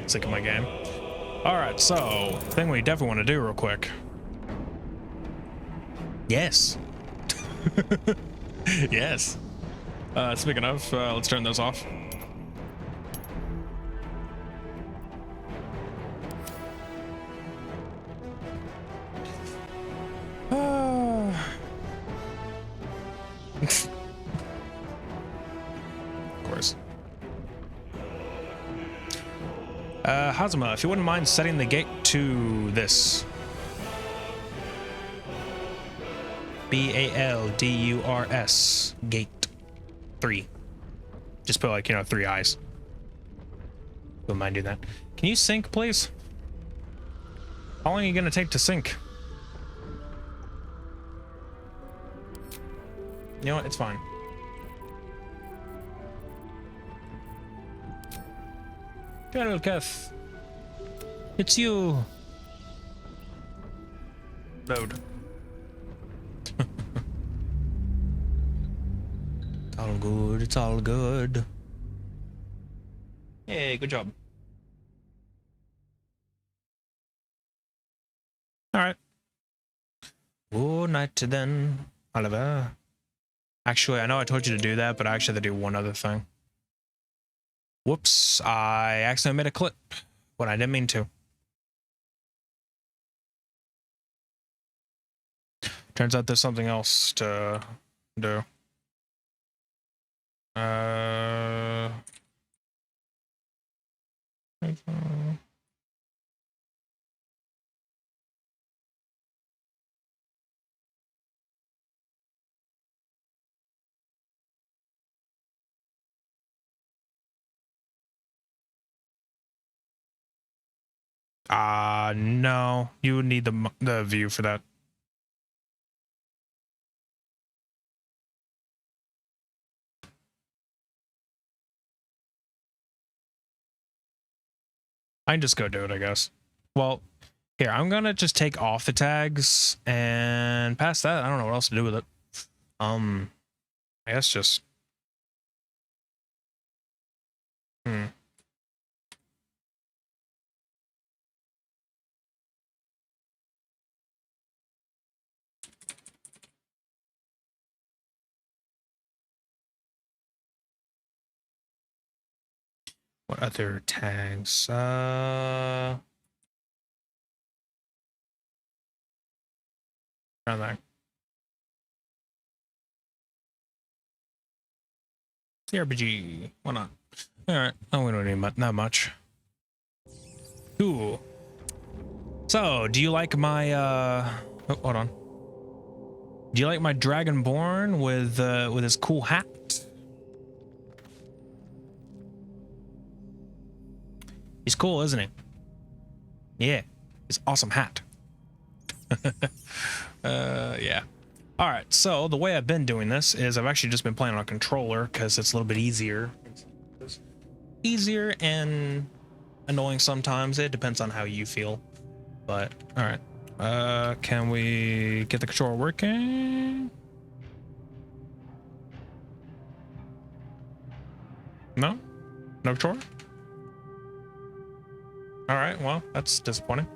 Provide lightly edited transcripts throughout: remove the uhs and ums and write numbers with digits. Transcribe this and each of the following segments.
Sick of my game. All right, so thing we definitely want to do real quick. Yes. Yes. Speaking of, let's turn those off. Of course. Hazuma, if you wouldn't mind setting the gate to this. Baldurs, gate 3. Just put like, you know, 3 eyes. Wouldn't mind doing that. Can you sync, please? How long are you gonna take to sync? You know what? It's fine. Xolotl, it's you. Load. It's all good. It's all good. Hey, good job. All right. Good night then, Oliver. Actually, I know I told you to do that, but I actually have to do one other thing. Whoops, I accidentally made a clip when I didn't mean to. Turns out there's something else to do. No, you would need the view for that. I can just go do it, I guess. Well, here, I'm gonna just take off the tags, and past that, I don't know what else to do with it. I guess just... What other tags? Around there. CRPG. Why not? Alright. Oh, we don't need not much. Cool. So, do you like my oh, hold on. Do you like my Dragonborn with his cool hat? He's cool, isn't he? Yeah. His awesome hat. Yeah. All right, so the way I've been doing this is I've actually just been playing on a controller because it's a little bit easier. Easier and annoying sometimes. It depends on how you feel. But all right. Can we get the controller working? No? No controller? All right, well, that's disappointing.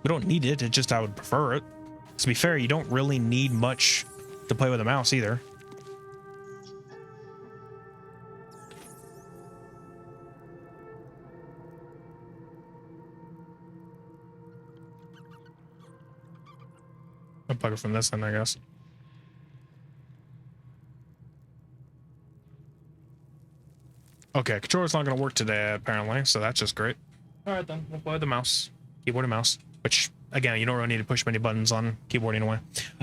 We don't need it, it's just I would prefer it. To be fair, you don't really need much to play with a mouse either. I'll plug it from this end, I guess. Okay, controller's not going to work today, apparently, so that's just great. All right, then. We'll play the mouse. Keyboard and mouse. Which, again, you don't really need to push many buttons on keyboard anyway.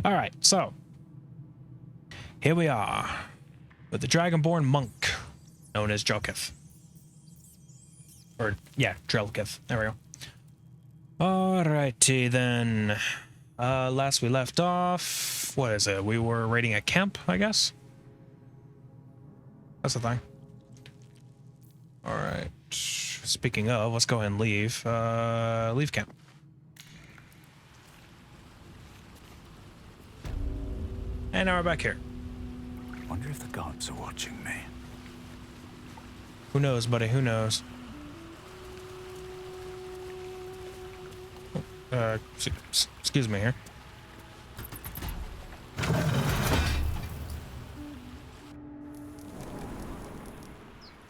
All right, so. Here we are. With the Dragonborn monk, known as Drelkith. Or, yeah, Drelkith. There we go. Alrighty, then. Last we left off, what is it? We were raiding a camp, I guess? That's the thing. All right. Speaking of, let's go ahead and leave. Leave camp. And now we're back here. Wonder if the gods are watching me. Who knows, buddy? Who knows? excuse me here.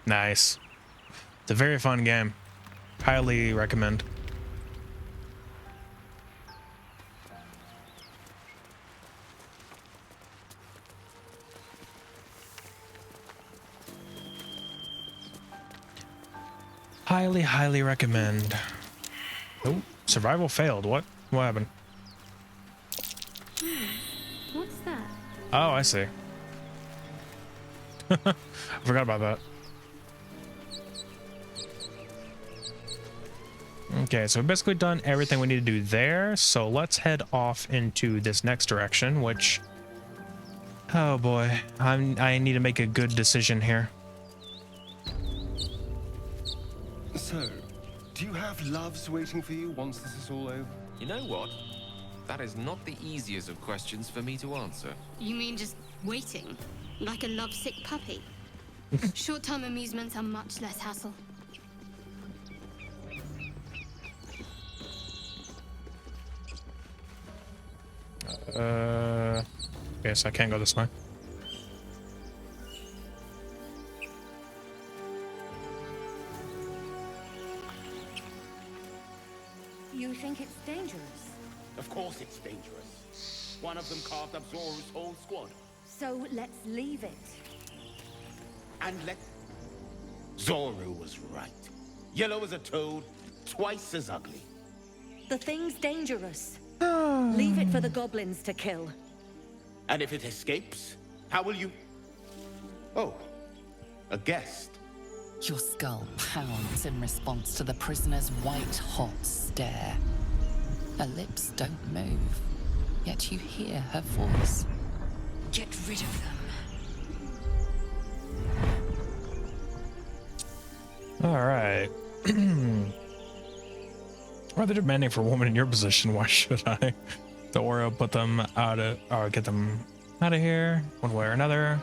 Nice. It's a very fun game. Highly recommend. Highly, highly recommend. Oh, survival failed. What? What happened? What's that? Oh, I see. I forgot about that. Okay, so we've basically done everything we need to do there. So let's head off into this next direction, which... Oh boy, I need to make a good decision here. So, do you have loves waiting for you once this is all over? You know what? That is not the easiest of questions for me to answer. You mean just waiting? Like a lovesick puppy? Short-term amusements are much less hassle. Okay, so I can't go this way. You think it's dangerous? Of course it's dangerous. One of them carved up Zoru's whole squad. So let's leave it. And let... Zoru was right. Yellow as a toad, twice as ugly. The thing's dangerous. Leave it for the goblins to kill. And if it escapes, how will you... Oh, a guest. Your skull pounds in response to the prisoner's white-hot stare. Her lips don't move, yet you hear her voice. Get rid of them. All right. Rather demanding for a woman in your position. Why should I? Don't worry, I'll put them out of, or get them out of here one way or another.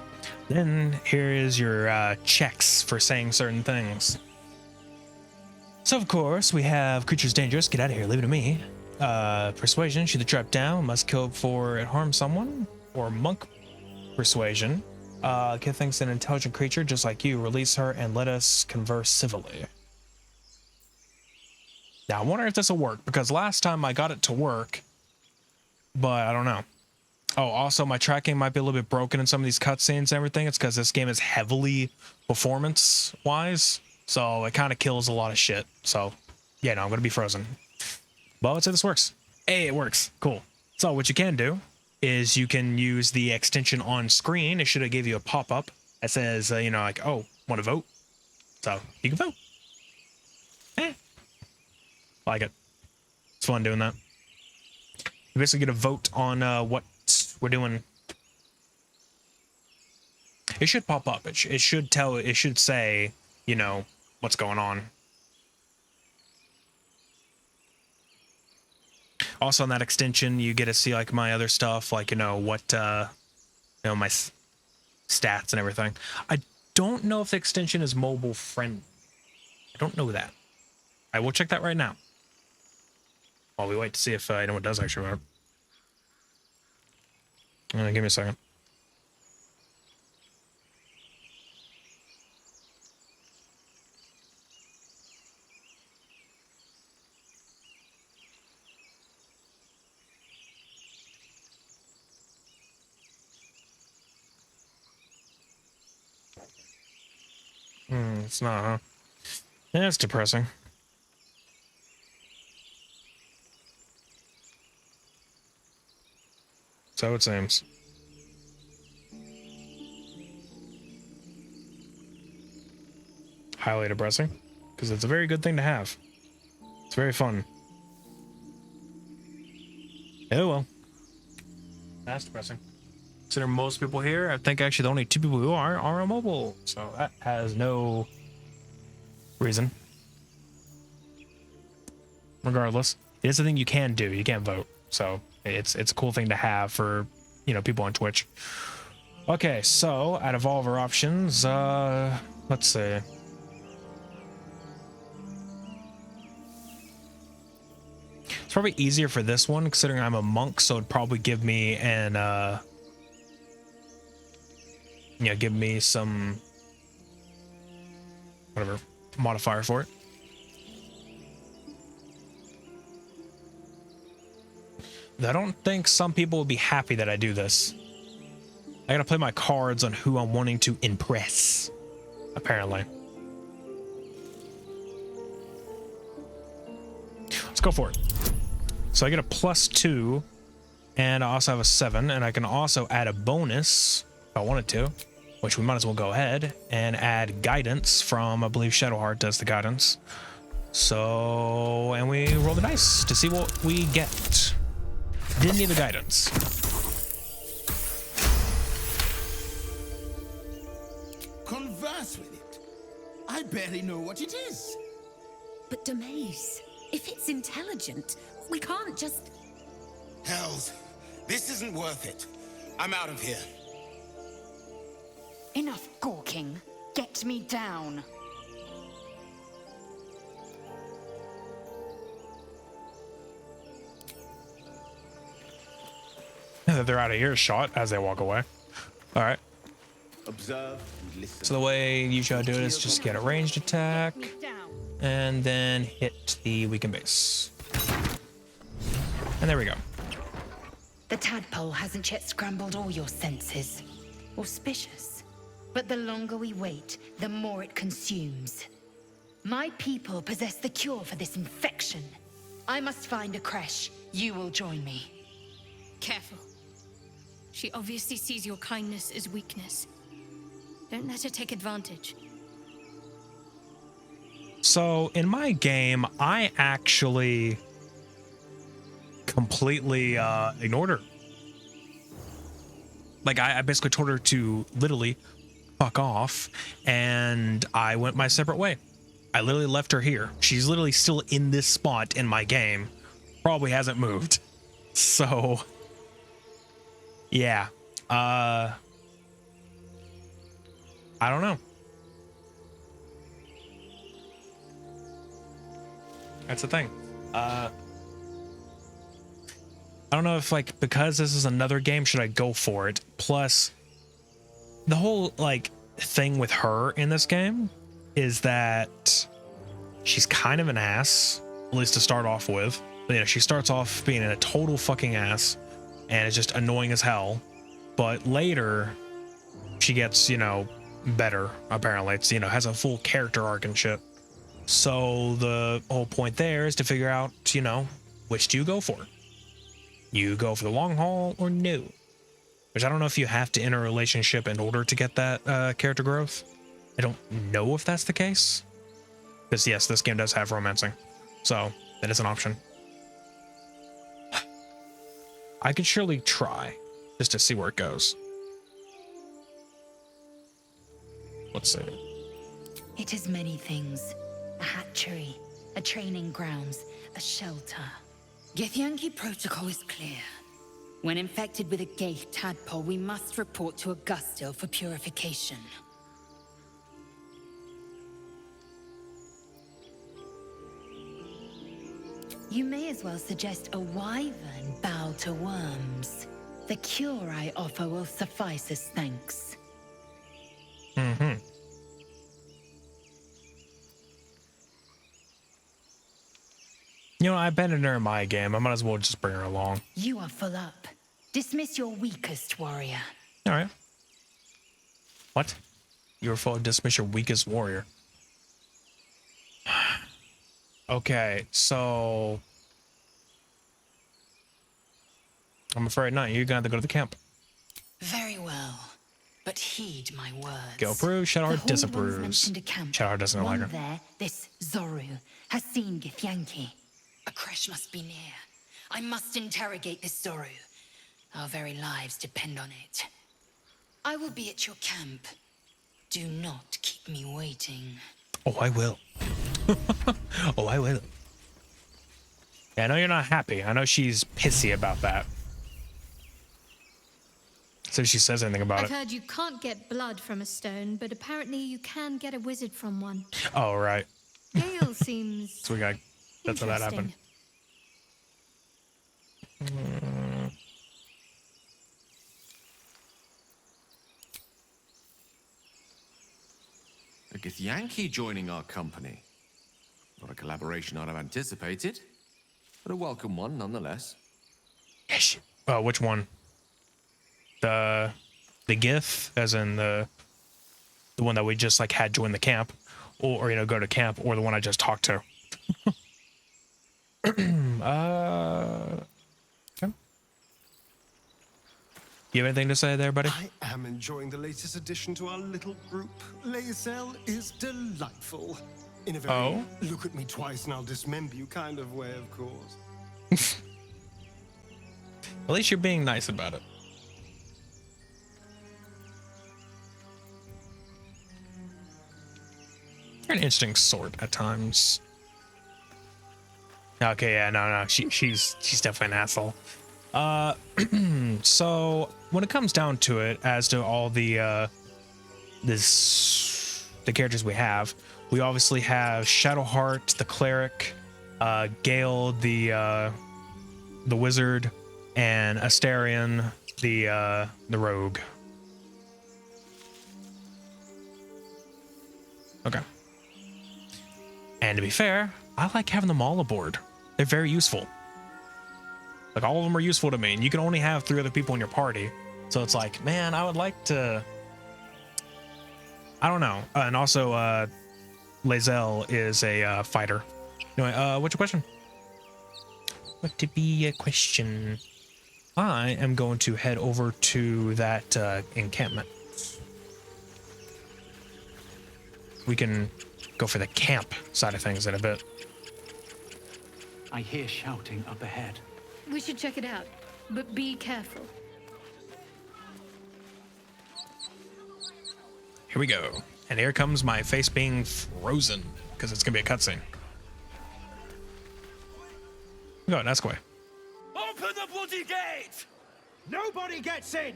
Then here is your checks for saying certain things. So of course we have creatures dangerous. Get out of here. Leave it to me. Persuasion. Shoot the trap down. Must kill before it harms someone. Or monk persuasion. Kid thinks an intelligent creature just like you. Release her and let us converse civilly. Now I wonder if this will work, because last time I got it to work, but I don't know. Oh, also my tracking might be a little bit broken in some of these cutscenes and everything. It's because this game is heavily performance wise, so it kind of kills a lot of shit. So yeah, no, I'm gonna be frozen. But let's say this works. Hey, it works. Cool. So what you can do is you can use the extension on screen. It should have gave you a pop-up that says, you know, like, oh, want to vote? So you can vote. Like it. It's fun doing that. You basically get a vote on what we're doing. It should pop up. It should tell. It should say, you know, what's going on. Also, on that extension, you get to see like my other stuff, like you know what, you know, my stats and everything. I don't know if the extension is mobile friendly. I don't know that. I will check that right now. While we wait to see if anyone does actually work. Give me a second. It's not, huh? Yeah, it's depressing. So it seems. Highly depressing, because it's a very good thing to have. It's very fun. Oh well. That's depressing. Consider most people here, I think actually the only 2 people who are on mobile, so that has no reason. Regardless, it is a thing you can do. You can't vote, so it's a cool thing to have for, you know, people on Twitch. Okay, so out of all of our options, let's see. It's probably easier for this one, considering I'm a monk, so it'd probably give me an, you know, give me some, whatever, modifier for it. I don't think some people would be happy that I do this. I gotta play my cards on who I'm wanting to impress, apparently. Let's go for it. So I get a +2, and I also have a 7, and I can also add a bonus if I wanted to, which we might as well go ahead and add guidance from, I believe Shadowheart does the guidance. So, and we roll the dice to see what we get. Didn't need the guidance. Converse with it. I barely know what it is. But Demaze, if it's intelligent, we can't just... Hells, this isn't worth it. I'm out of here. Enough gawking. Get me down. They're out of earshot as they walk away. All right. Observe and listen. So the way you should do it is just get a ranged attack and then hit the weakened base. And there we go. The tadpole hasn't yet scrambled all your senses. Auspicious. But the longer we wait, the more it consumes. My people possess the cure for this infection. I must find a creche. You will join me. Careful. She obviously sees your kindness as weakness. Don't let her take advantage. So in my game, I actually completely ignored her. Like I basically told her to literally fuck off, and I went my separate way. I literally left her here. She's literally still in this spot in my game. Probably hasn't moved. So yeah. I don't know. That's the thing. I don't know if, like, because this is another game, should I go for it? Plus, the whole, like, thing with her in this game is that she's kind of an ass, at least to start off with. You know, she starts off being a total fucking ass, and it's just annoying as hell. But later, she gets, you know, better, apparently. It's, you know, has a full character arc and shit. So the whole point there is to figure out, you know, which do you go for? You go for the long haul or no? Which I don't know if you have to enter a relationship in order to get that character growth. I don't know if that's the case. Because yes, this game does have romancing. So that is an option. I could surely try just to see where it goes. Let's see. It is many things. A hatchery, a training grounds, a shelter. Githyanki protocol is clear. When infected with a Gaith tadpole, we must report to Augustil for purification. You may as well suggest a wyvern bow to worms. The cure I offer will suffice as thanks. Mm-hmm. You know, I abandoned her in my game. I might as well just bring her along. You are full up. Dismiss your weakest warrior. All right. What? You were full of dismiss your weakest warrior. Okay, so I'm afraid not. You're gonna have to go to the camp. Very well, but heed my words. Go approve. Shadowheart The disapproves. Horned Ones mentioned a camp. Shadowheart doesn't like her. One there, this Zoru, has seen Githyanki. A creche must be near. I must interrogate this Zoru. Our very lives depend on it. I will be at your camp. Do not keep me waiting. Oh, I will. Oh, I will. Yeah, I know you're not happy. I know she's pissy about that. So she says anything about I've it. heard you can't get blood from a stone, but apparently you can get a wizard from one. Oh, right. Gale seems So we got. That's how that happened. A Githyanki joining our company. Not a collaboration I'd have anticipated, but a welcome one nonetheless. Yes. Oh, which one? The Gith, as in the one that we just like had join the camp, or you know, go to camp, or the one I just talked to. Okay. You have anything to say there, buddy? I am enjoying the latest addition to our little group. Lae'zel is delightful. In a very look at me twice and I'll dismember you kind of way, of course. At least you're being nice about it. You're an interesting sort at times. Okay, yeah, no, she's definitely an asshole. So when it comes down to it, as to all the the characters we obviously have Shadowheart, the cleric, Gale, the wizard, and Astarion, the rogue. Okay. And to be fair, I like having them all aboard. They're very useful. Like, all of them are useful to me, and you can only have 3 other people in your party. So it's like, man, I would like to... I don't know. And also, Lae'zel is a fighter. Anyway, what's your question? What to be a question? I am going to head over to that encampment. We can go for the camp side of things in a bit. I hear shouting up ahead. We should check it out, but be careful. Here we go. And here comes my face being frozen, because it's going to be a cutscene. Go, ask away. Open the bloody gate! Nobody gets in!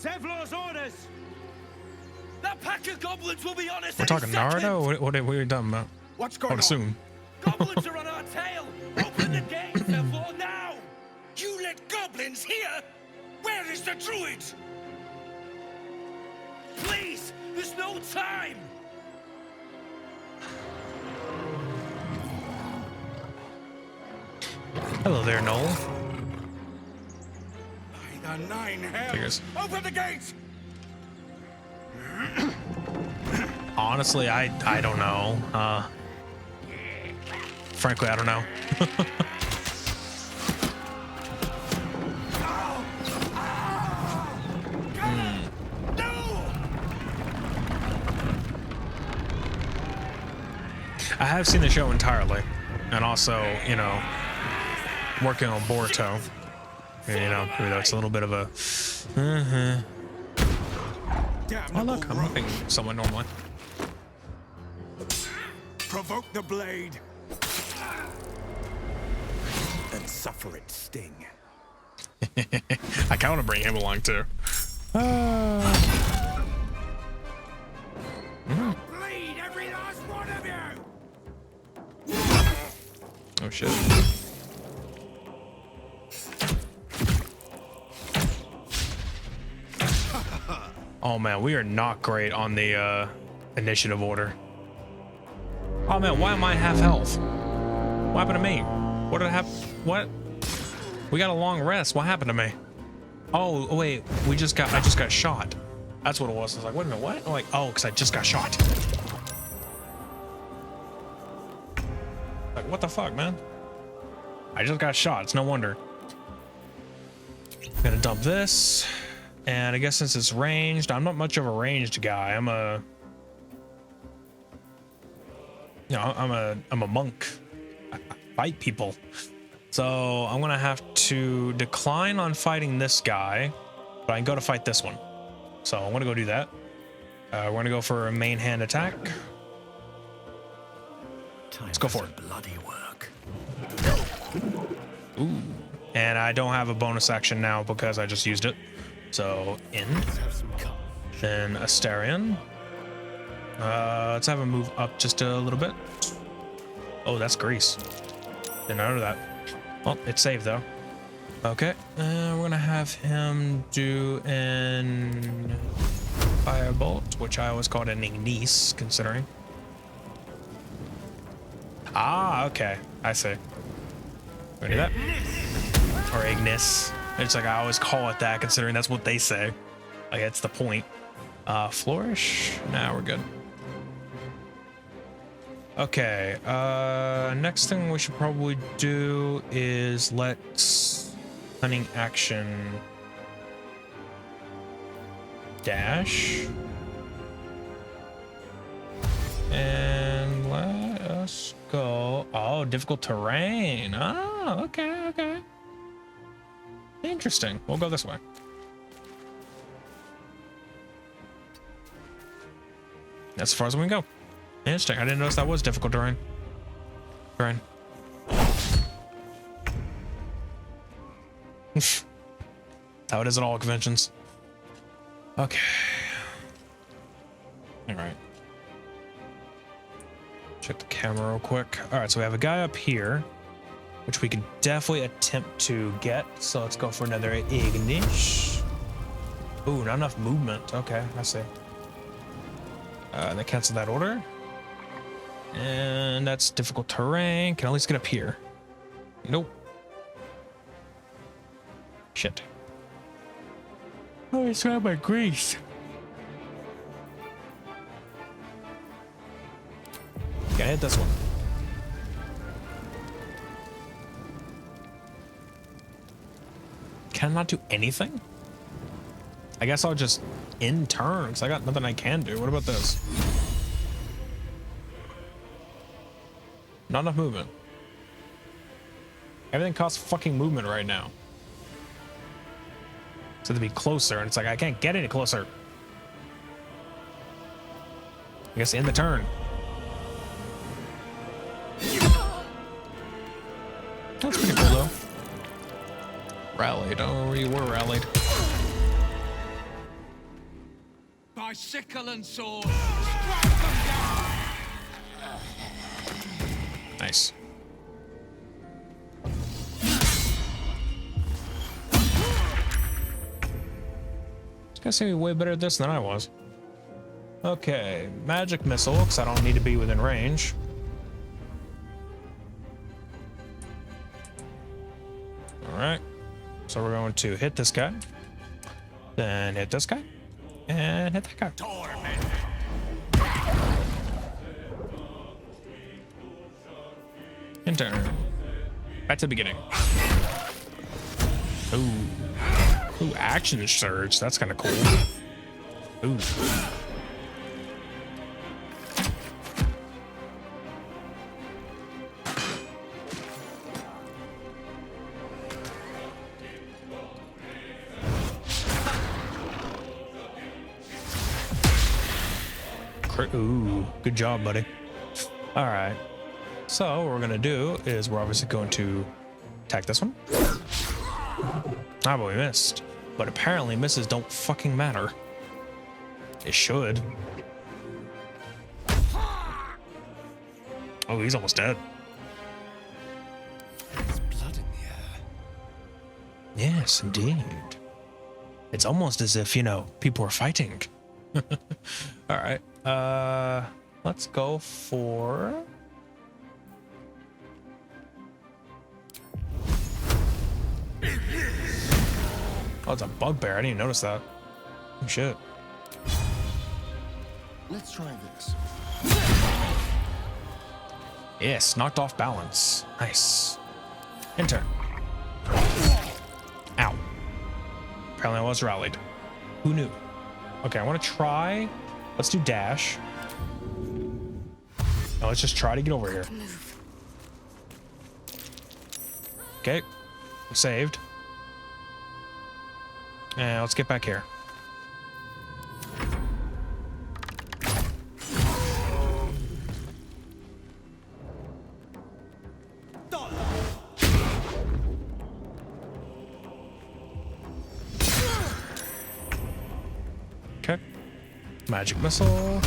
Zevlor's orders! That pack of goblins will be on us. We're talking Naruto? What are we talking about? What's going I would assume. Goblins are on our tail! Open the gate, Zevlor, now! You let goblins here? Where is the Druids? Please! There's no time! Hello there, Noel. By the 9 hells! Figures. Open the gate! Honestly, I don't know. Frankly, I don't know. I have seen the show entirely, and also, you know, working on Boruto. You know, even though it's a little bit of a. Oh look, I'm moving somewhat normally. Provoke the blade and suffer its sting. I kind of want to bring him along too. Bleed every last one of you! Oh shit. Oh man, we are not great on the initiative order. Oh man, why am I half health? What happened to me? What did I have? What? We got a long rest. What happened to me? Oh wait, I just got shot. That's what it was. I was like, wait a minute, what? I'm like, oh, because I just got shot. Like, what the fuck, man? I just got shot. It's no wonder. I'm gonna dump this. And I guess since it's ranged, I'm not much of a ranged guy. I'm a monk. I fight people. So I'm gonna have to decline on fighting this guy, but I can go to fight this one. So I'm gonna go do that. We're gonna go for a main hand attack. Let's go for it. Bloody work. Ooh. And I don't have a bonus action now because I just used it. So in, then Astarion. Let's have him move up just a little bit. Oh, that's grease. Didn't know that. Well, it's saved though. Okay, we're gonna have him do an firebolt, which I always called an ignis, considering. Ah, okay, I see. Wanna do that? Or ignis. It's like I always call it that, considering that's what they say. Like, that's the point. Flourish? Nah, we're good. Okay, next thing we should probably do is let hunting action dash. And let us go. Oh, difficult terrain. Oh, okay, okay. Interesting. We'll go this way. That's as far as we can go. Interesting. I didn't notice that was difficult terrain. Terrain. How it is at all conventions. Okay. All right. Check the camera real quick. All right, so we have a guy up here, which we could definitely attempt to get. So let's go for another Ignish. Ooh, not enough movement. Okay, I see. They cancel that order. And that's difficult terrain. Can I at least get up here? Nope. Shit. Oh, I still have my grease. Gotta hit this one. Can I not do anything? I guess I'll just end turns. I got nothing I can do. What about this? Not enough movement. Everything costs fucking movement right now. So to be closer, and it's like I can't get any closer. I guess end the turn. That's pretty cool though. Rallied. Oh, you were rallied. By sickle and sword. Nice. This guy's gonna be way better at this than I was. Okay, magic missile, because I don't need to be within range. Alright. So we're going to hit this guy. Then hit this guy. And hit that guy. Enter. Back to the beginning. Ooh. Ooh, action surge. That's kind of cool. Ooh. Ooh, good job, buddy. All right. So what we're gonna do is we're obviously going to attack this one. Ah, but we missed. But apparently misses don't fucking matter. It should. Oh, he's almost dead. There's blood in the air. Yes, indeed. It's almost as if, you know, people are fighting. All right. Let's go for... Oh, it's a bugbear. I didn't even notice that. Oh, shit. Let's try this. Yes, knocked off balance. Nice. Enter. Ow. Apparently I was rallied. Who knew? Okay, I want to try. Let's do dash. Now let's just try to get over here. Okay. Saved. And let's get back here. Okay. Magic missile.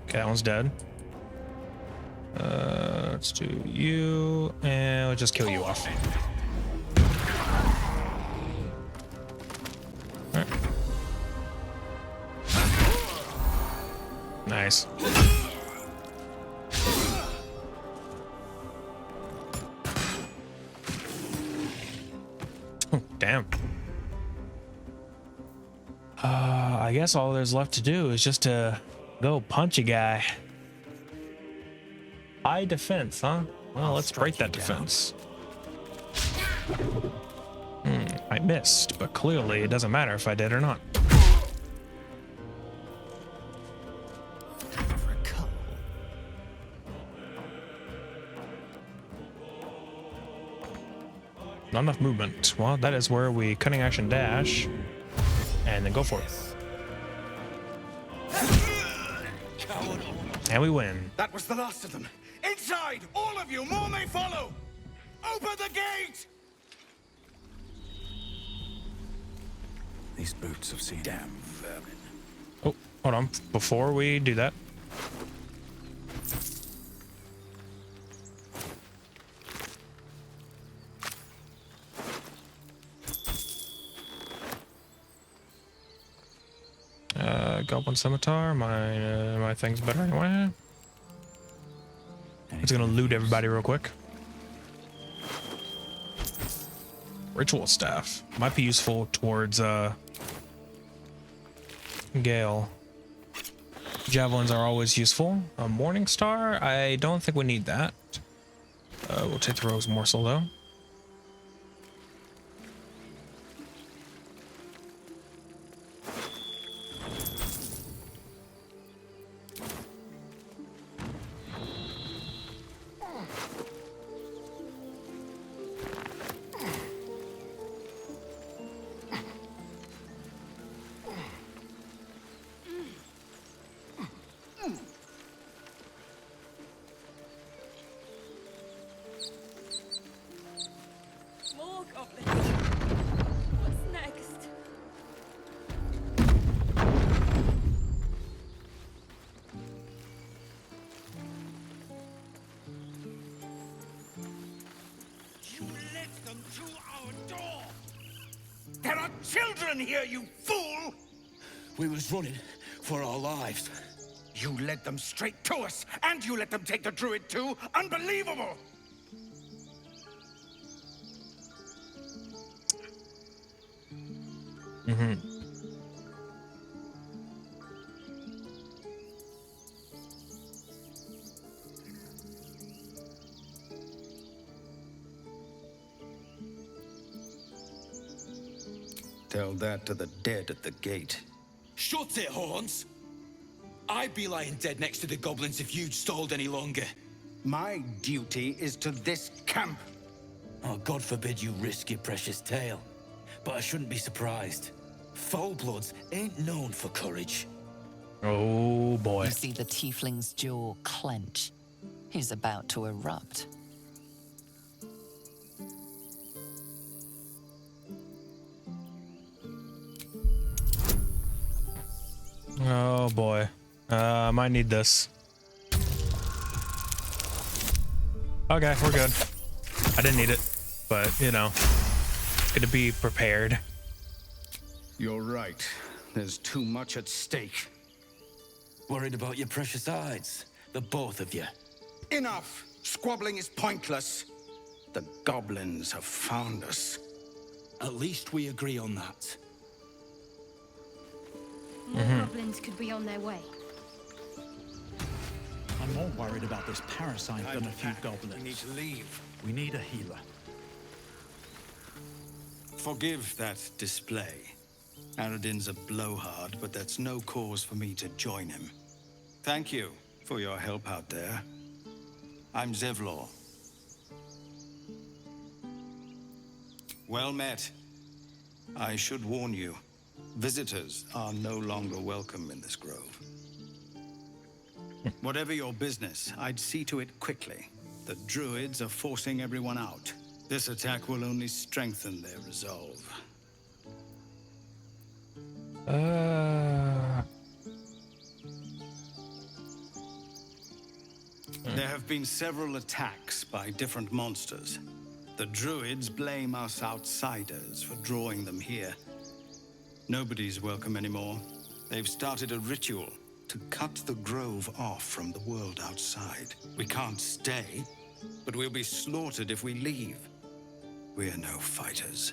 Okay, that one's dead. let's do you, and we'll just kill you off. All right. Nice. Oh, damn. I guess all there's left to do is just to go punch a guy. High defense, huh? Well, let's break that defense. I missed, but clearly it doesn't matter if I did or not. Not enough movement. Well, that is where we cutting action dash and then go for it. And we win. That was the last of them. Inside! All of you! More may follow! Open the gate! These boots have seen damn vermin. Oh, hold on. Before we do that. Goblin Scimitar, my thing's better anyway. It's gonna loot everybody real quick. Ritual Staff might be useful towards Gale. Javelins are always useful. A Morning Star, I don't think we need that. We'll take the Rogue's Morsel though. More goblins. What's next? You led them to our door! There are children here, you fool! We was running for our lives. You led them straight to us, and you let them take the druid too? Unbelievable! Tell that to the dead at the gate. Shut it, Horns! I'd be lying dead next to the goblins if you'd stalled any longer. My duty is to this camp. Oh, God forbid you risk your precious tail. But I shouldn't be surprised. Foulbloods ain't known for courage. Oh boy. You see the tiefling's jaw clench. He's about to erupt. Oh boy. I might need this. Okay, we're good. I didn't need it, but you know, it's good to be prepared. You're right. There's too much at stake. Worried about your precious hides, the both of you. Enough! Squabbling is pointless. The goblins have found us. At least we agree on that. More goblins could be on their way. I'm more worried about this parasite than a few goblins. We need to leave. We need a healer. Forgive that display. Aradin's a blowhard, but that's no cause for me to join him. Thank you for your help out there. I'm Xolotl. Well met. I should warn you, visitors are no longer welcome in this grove. Whatever your business, I'd see to it quickly. The Druids are forcing everyone out. This attack will only strengthen their resolve. There have have been several attacks by different monsters. The Druids blame us outsiders for drawing them here. Nobody's welcome anymore. They've started a ritual to cut the grove off from the world outside. We can't stay, but we'll be slaughtered if we leave. We're no fighters.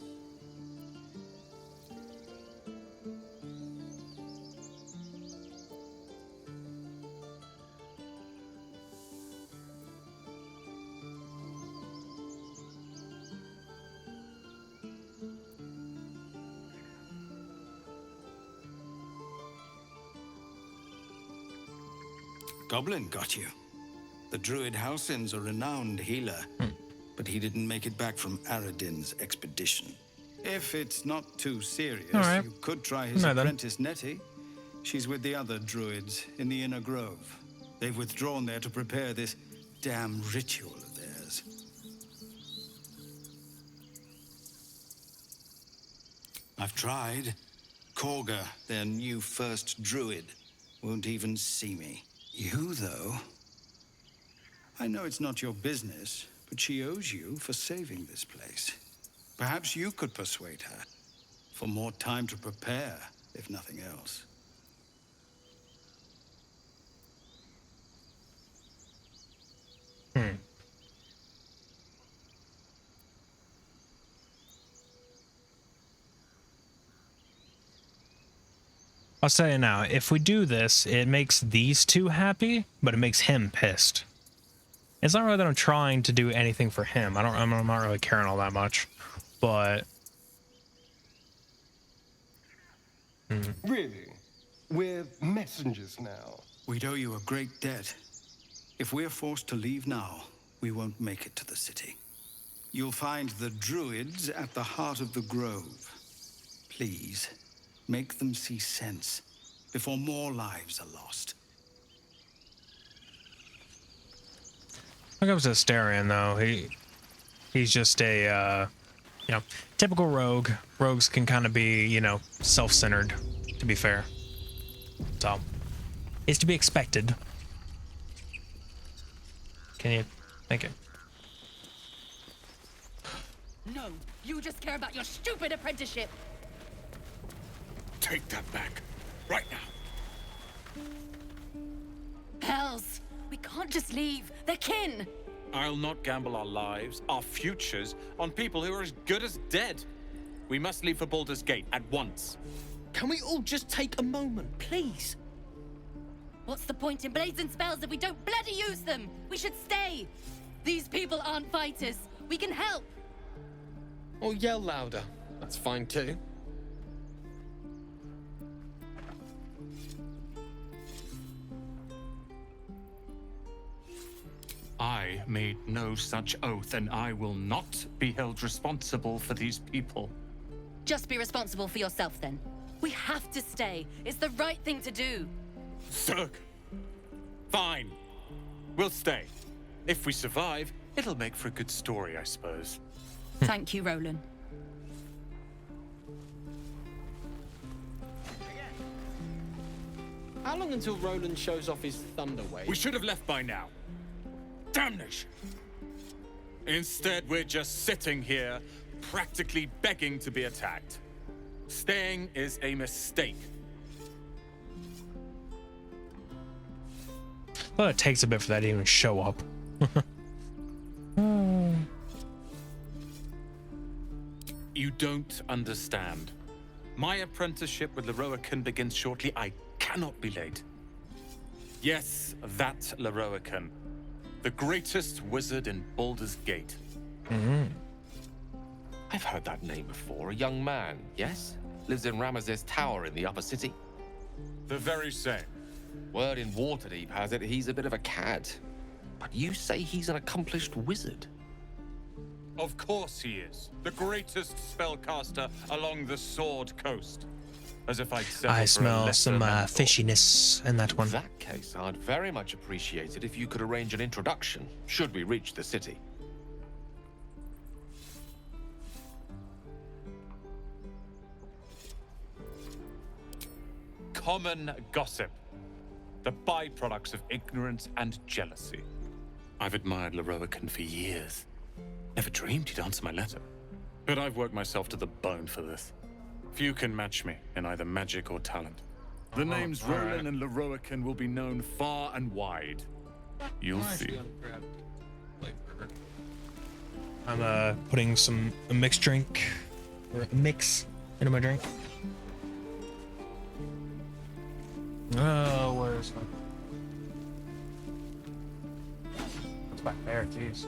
Goblin got you. The Druid Halsin's a renowned healer, but he didn't make it back from Aradin's expedition. If it's not too serious, you could try his apprentice Nettie. She's with the other Druids in the Inner Grove. They've withdrawn there to prepare this damn ritual of theirs. I've tried. Korga, their new first Druid, won't even see me. You, though, I know it's not your business, but she owes you for saving this place. Perhaps you could persuade her for more time to prepare, if nothing else. I'll tell you now, if we do this, it makes these two happy, but it makes him pissed. It's not really that I'm trying to do anything for him. I'm not really caring all that much, but... Really? We're messengers now. We'd owe you a great debt. If we're forced to leave now, we won't make it to the city. You'll find the Druids at the heart of the grove. Please, make them see sense before more lives are lost. Here comes Asterion, though. He's just a, you know, typical rogue. Rogues can kind of be, you know, self-centered, to be fair. So, it's to be expected. Can you... Thank you. No, you just care about your stupid apprenticeship. Take that back. Right now. Hells! We can't just leave. They're kin! I'll not gamble our lives, our futures, on people who are as good as dead. We must leave for Baldur's Gate at once. Can we all just take a moment, please? What's the point in blades and spells if we don't bloody use them? We should stay! These people aren't fighters. We can help! Or yell louder. That's fine too. I made no such oath, and I will not be held responsible for these people. Just be responsible for yourself, then. We have to stay. It's the right thing to do. Zerg. Fine. We'll stay. If we survive, it'll make for a good story, I suppose. Thank you, Roland. How long until Roland shows off his thunder wave? We should have left by now. Damnation! Instead, we're just sitting here, practically begging to be attacked. Staying is a mistake. Well, it takes a bit for that to even show up. You don't understand. My apprenticeship with Leroican begins shortly. I cannot be late. Yes, that Leroican. The greatest wizard in Baldur's Gate. I've heard that name before. A young man, yes? Lives in Ramaz's tower in the upper city. The very same. Word in Waterdeep has it he's a bit of a cad. But you say he's an accomplished wizard. Of course he is. The greatest spellcaster along the Sword Coast. As if I'd settle I for a smell lesser some mentor. fishiness in that one. In that case, I'd very much appreciate it if you could arrange an introduction, should we reach the city. Common gossip. The byproducts of ignorance and jealousy. I've admired Leroican for years. Never dreamed he'd answer my letter. But I've worked myself to the bone for this. Few can match me in either magic or talent. The names Roland and Leroican will be known far and wide. You'll see. I'm putting a mixed drink, or a mix into my drink. Oh, where's my... What's back there? Jeez.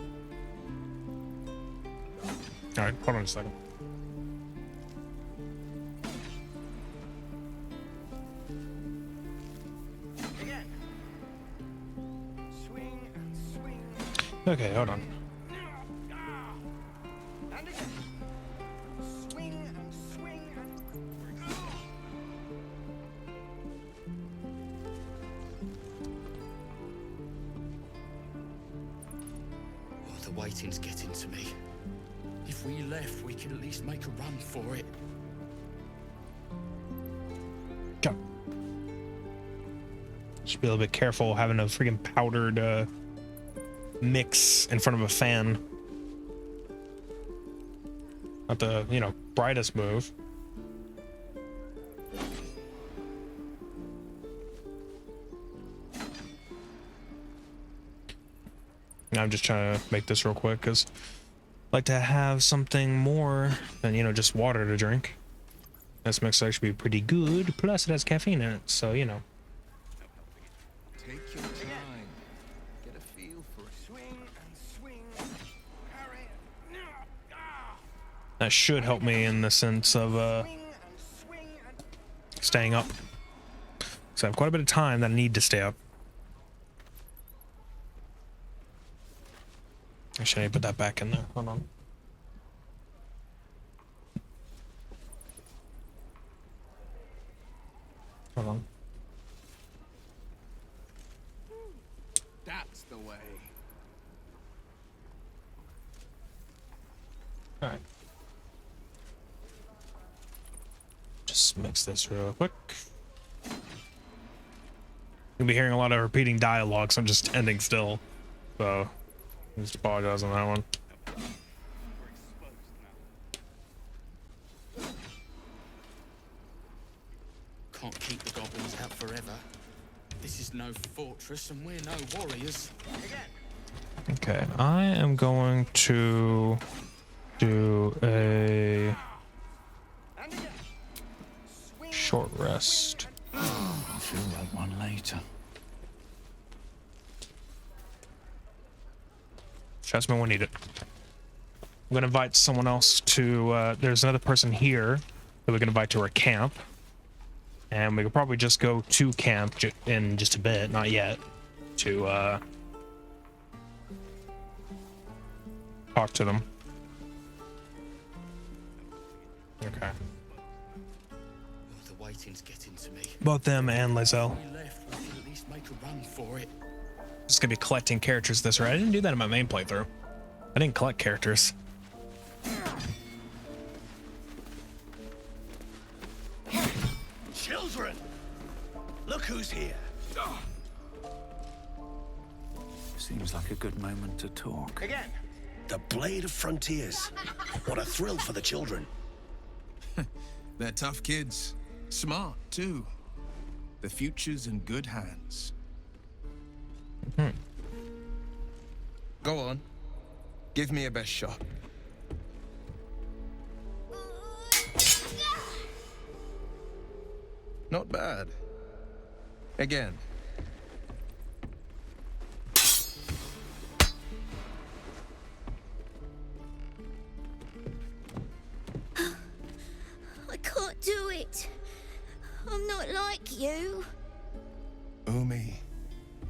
All right, hold on a second. Okay, hold on. The waiting's getting to me. If we left, we could at least make a run for it. Go. Should be a little bit careful having a freaking powdered mix in front of a fan. Not the, you know, brightest move. I'm just trying to make this real quick because I like to have something more than, you know, just water to drink. This mix actually be pretty good. Plus, it has caffeine in it, so you know. Take your time. Get a feel for it. Swing and swing. Hurry. That should help me in the sense of staying up. So I have quite a bit of time that I need to stay up. Actually, I need to put that back in there. Hold on. Hold on. That's the way. All right. Just mix this real quick. You'll be hearing a lot of repeating dialogue, so I'm just ending still. So, just apologize on that one. Can't keep the goblins out forever. This is no fortress and we're no warriors. Okay, I am going to do a short rest. I'll feel like one later. Trust me, we'll need it. I'm gonna invite someone else to, there's another person here that we can invite to our camp. And we could probably just go to camp in just a bit, not yet, to talk to them. Okay. The waiting's getting to me. Both them and Lizelle. If we left, we could at least make a run for it. Just gonna be collecting characters this right. I didn't do that in my main playthrough. I didn't collect characters. Children! Look who's here. Seems like a good moment to talk. Again. The Blade of Frontiers. What a thrill for the children. They're tough kids. Smart, too. The future's in good hands. Go on. Give me a best shot. Not bad. Again. I can't do it. I'm not like you. Umi,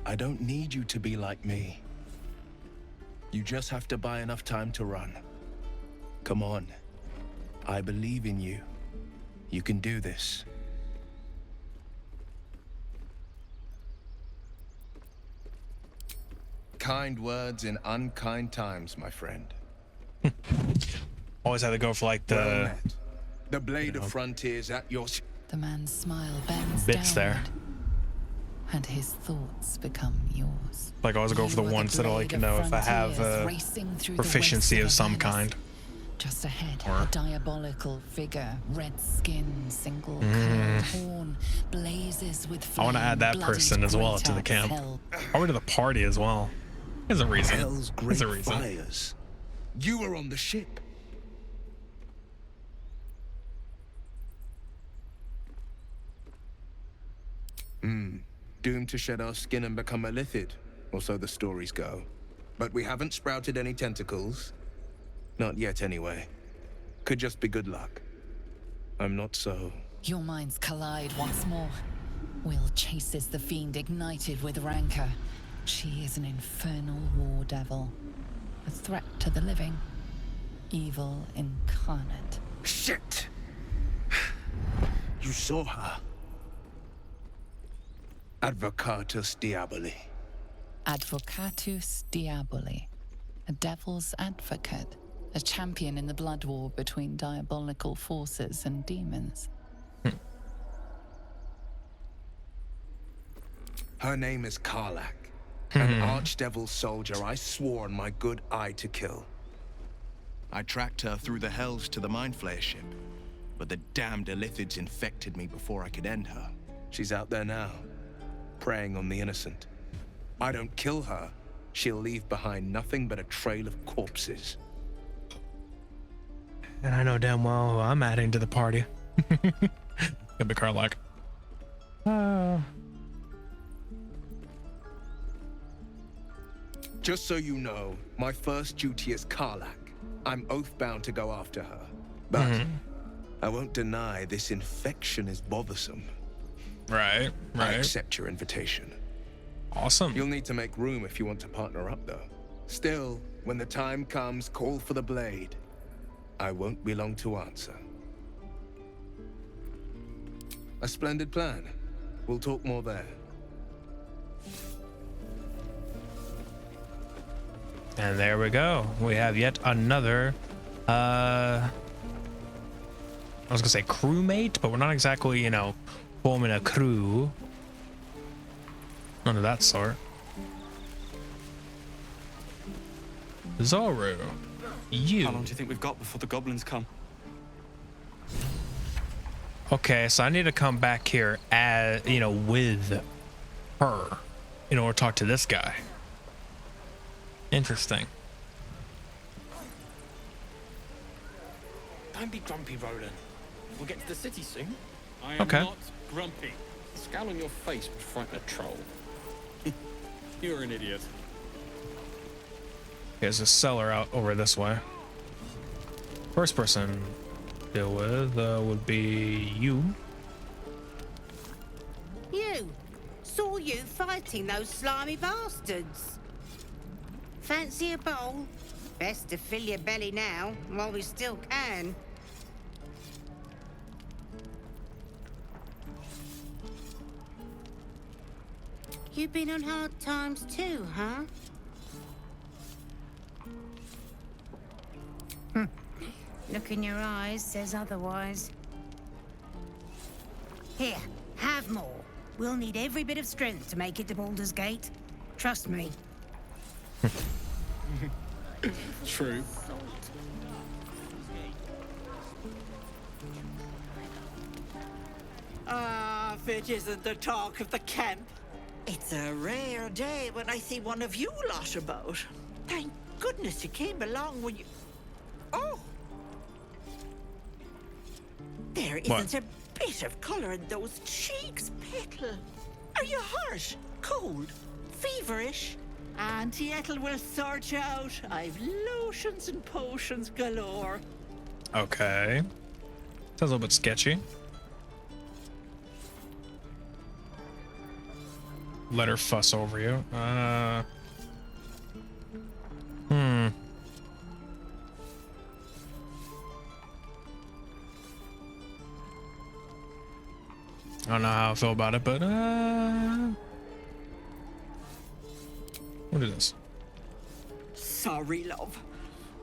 I don't need you to be like me. You just have to buy enough time to run. Come on. I believe in you. You can do this. Kind words in unkind times, my friend. Always had to go for like the well met. The Blade of Frontiers at your... The man's smile bends bits downward. there. and his thoughts become yours. Like I always go for the ones that I can know if I have proficiency of some kind. Just ahead, a diabolical figure, red skin, single-colored horn, blazes with flame. I want to add that person as well to the camp. Or to the party as well. There's a reason. Hell's great fires. You were on the ship. Doomed to shed our skin and become a lithid, or so the stories go. But we haven't sprouted any tentacles. Not yet, anyway. Could just be good luck. I'm not so... Your minds collide once more. Will chases the fiend ignited with rancor. She is an infernal war devil. A threat to the living. Evil incarnate. Shit! You saw her. Advocatus Diaboli. Advocatus Diaboli. A devil's advocate. A champion in the blood war between diabolical forces and demons. Her name is Karlach. An archdevil soldier I swore on my good eye to kill. I tracked her through the hells to the Mind Flayer ship, but the damned Illithids infected me before I could end her. She's out there now, preying on the innocent. I don't kill her, she'll leave behind nothing but a trail of corpses. And I know damn well who I'm adding to the party. Gonna be Karlach. Just so you know, my first duty is Karlach. I'm oath-bound to go after her. But I won't deny this infection is bothersome. Right. I accept your invitation. Awesome. You'll need to make room if you want to partner up, though. Still, when the time comes, call for the blade. I won't be long to answer. A splendid plan. We'll talk more there. And there we go. We have yet another, I was gonna say crewmate, but we're not exactly, you know, forming a crew. None of that sort. Zorro, you. How long do you think we've got before the goblins come? Okay, so I need to come back here as, you know, with her in order to talk to this guy. Interesting. Don't be grumpy, Roland. We'll get to the city soon. I am not grumpy. The scowl on your face would frighten a troll. You're an idiot. There's a cellar out over this way. First person to deal with would be you. You! Saw you fighting those slimy bastards. Fancy a bowl? Best to fill your belly now, while we still can. You've been on hard times too, huh? Look in your eyes says otherwise. Here, have more. We'll need every bit of strength to make it to Baldur's Gate. Trust me. True. Ah, if it isn't the talk of the camp. It's a rare day when I see one of you lot about. Thank goodness you came along when you... Oh! There isn't a bit of colour in those cheeks, Petal. Are you hurt? Cold? Feverish? Auntie Ethel will sort you out. I've lotions and potions galore. Okay. Sounds a little bit sketchy. Let her fuss over you. I don't know how I feel about it, but what is this? Sorry, love.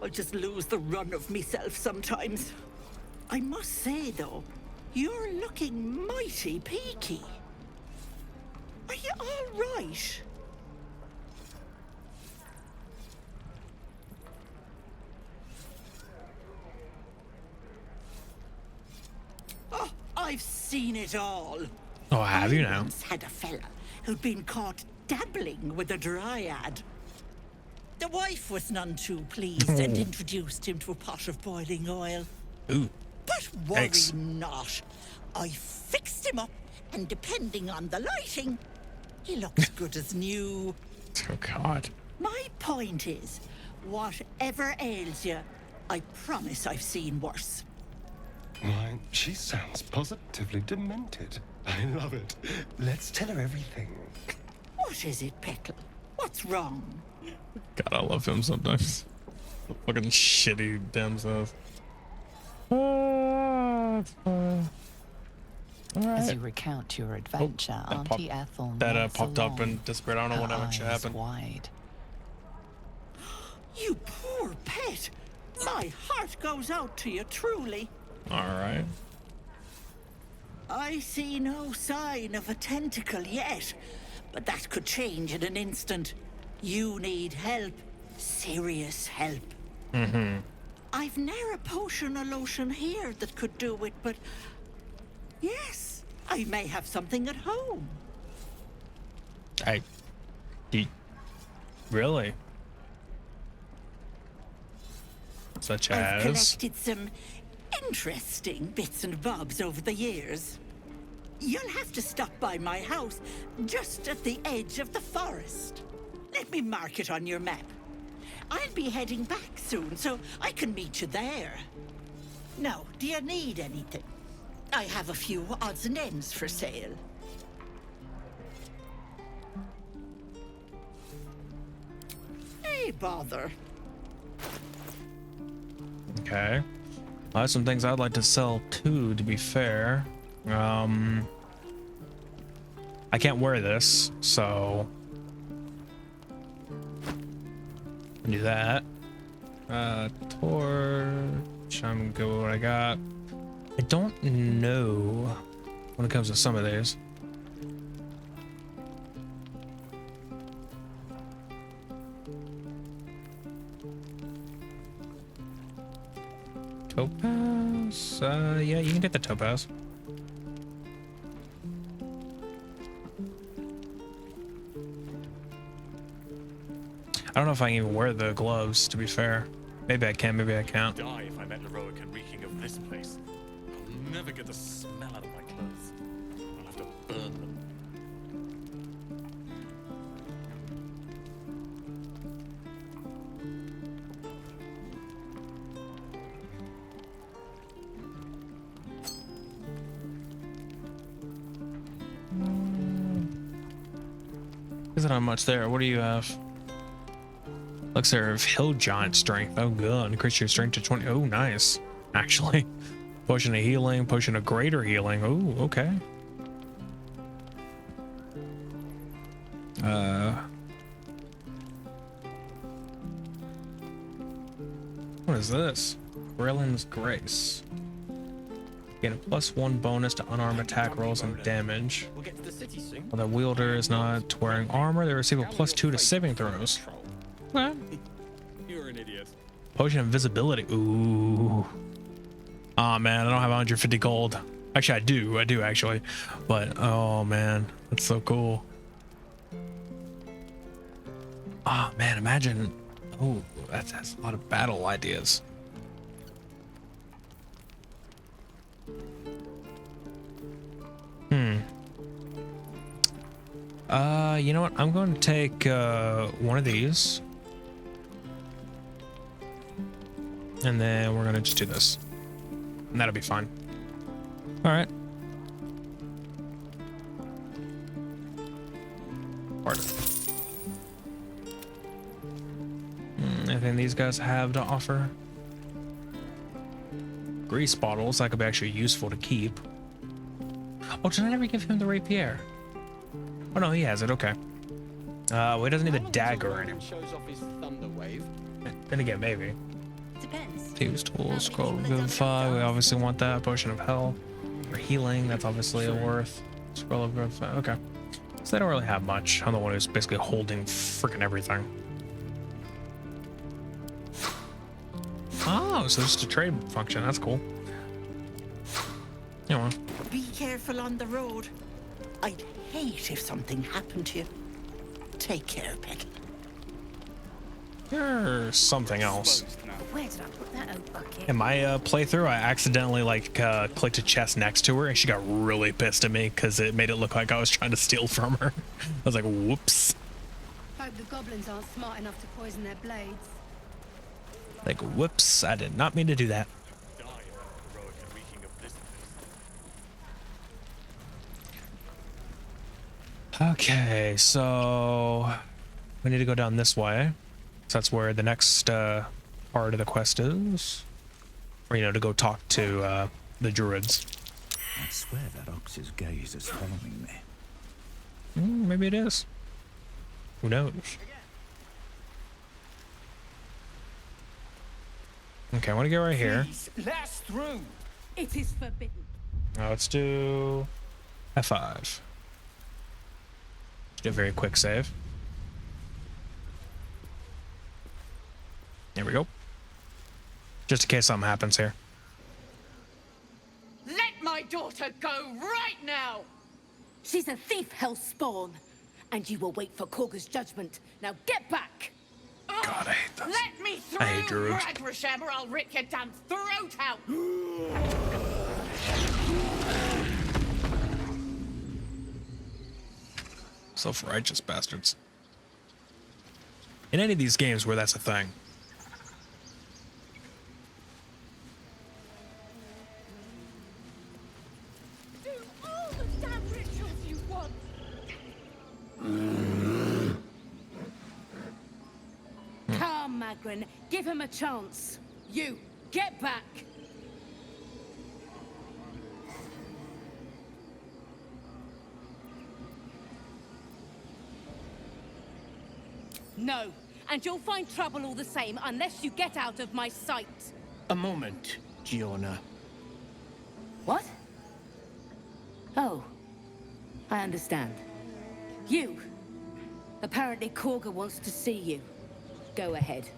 I just lose the run of myself sometimes. I must say, though, you're looking mighty peaky. Are you all right? Oh, I've seen it all. Oh, have you now? Once had a fella who'd been caught dabbling with a dryad. The wife was none too pleased and introduced him to a pot of boiling oil. Ooh. But worry Thanks. not. I fixed him up, and depending on the lighting, he looks good as new. Oh, God. My point is, whatever ails you, I promise I've seen worse. Why, she sounds positively demented. I love it. Let's tell her everything. What is it, Petal? What's wrong? God, I love him sometimes. Fucking shitty damn stuff. As you recount your adventure, Auntie Ethel That popped up and disappeared. I don't know what actually happened. Wide. You poor pet. My heart goes out to you, truly. All right. I see no sign of a tentacle yet, but that could change in an instant. You need help. Serious help. Mm-hmm. I've ne'er a potion or lotion here that could do it, but yes, I may have something at home. Really? Such I've as? collected some interesting bits and bobs over the years. You'll have to stop by my house, just at the edge of the forest. Let me mark it on your map. I'll be heading back soon, so I can meet you there. Now, do you need anything? I have a few odds and ends for sale. Hey, bother. Okay. I have some things I'd like to sell too, to be fair. I can't wear this, so do that. Torch. I'm good with what I got. I don't know when it comes to some of these. Topaz? Yeah, you can get the topaz. I don't know if I can even wear the gloves, to be fair. Maybe I can, maybe I can't. Die if I met Leroican reeking of this place. I'll never get the smell out of my clothes. I'll have to burn them. Isn't not much there. What do you have? Looks there of hill giant strength. Oh god, increase your strength to 20. Oh, nice. Actually, potion of healing, potion of greater healing. Oh, okay. What is this? Grillin's Grace. Get a +1 bonus to unarmed attack rolls and damage. We'll get to the city soon. While the wielder is not wearing armor, they receive a +2 to saving throws. Well, You're an idiot. potion of invisibility. Ooh. Aw, man, I don't have 150 gold. Actually, I do actually. But, oh man, that's so cool. Ah, man, imagine. Oh, that's a lot of battle ideas. You know what? I'm going to take one of these. And then we're going to just do this. And that'll be fine. All right. Pardon. Anything these guys have to offer? Grease bottles. That could be actually useful to keep. Oh, did I never give him the rapier? Oh no, he has it. Okay. Well, he doesn't need the dagger in him. Shows off his thunder wave. Then again, maybe. Depends. Fuse tools, scroll of vivify. We obviously want that. Potion of hell for healing. That's obviously a worth. Scroll of vivify. Okay. So they don't really have much. I'm the one who's basically holding freaking everything. Oh, so it's just a trade function. That's cool. You know. Be careful on the road. I'd hate if something happened to you. Take care, Petal. There's something else. Where did I put that old bucket? In my playthrough, I accidentally clicked a chest next to her, and she got really pissed at me because it made it look like I was trying to steal from her. I was like, whoops. Hope the goblins aren't smart enough to poison their blades. Like, whoops, I did not mean to do that. Okay, so we need to go down this way. So that's where the next part of the quest is. Or, you know, to go talk to the Druids. I swear that ox's gaze is following me. Maybe it is. Who knows? Okay, I want to get right here. Please, last through. It is forbidden. Now let's do F5. Do a very quick save. There we go. Just in case something happens here. Let my daughter go right now! She's a thief, hellspawn, and you will wait for Korga's judgment. Now get back! God, I hate this. Let me through, I hate Druids. Ragrasham, or I'll rip your damn throat out! Self-righteous bastards. In any of these games where that's a thing. Do all the damn rituals you want! Come, Magrin, give him a chance. You, get back! No, and you'll find trouble all the same unless you get out of my sight. A moment, Giona. What? Oh, I understand. You. Apparently Korga wants to see you. Go ahead.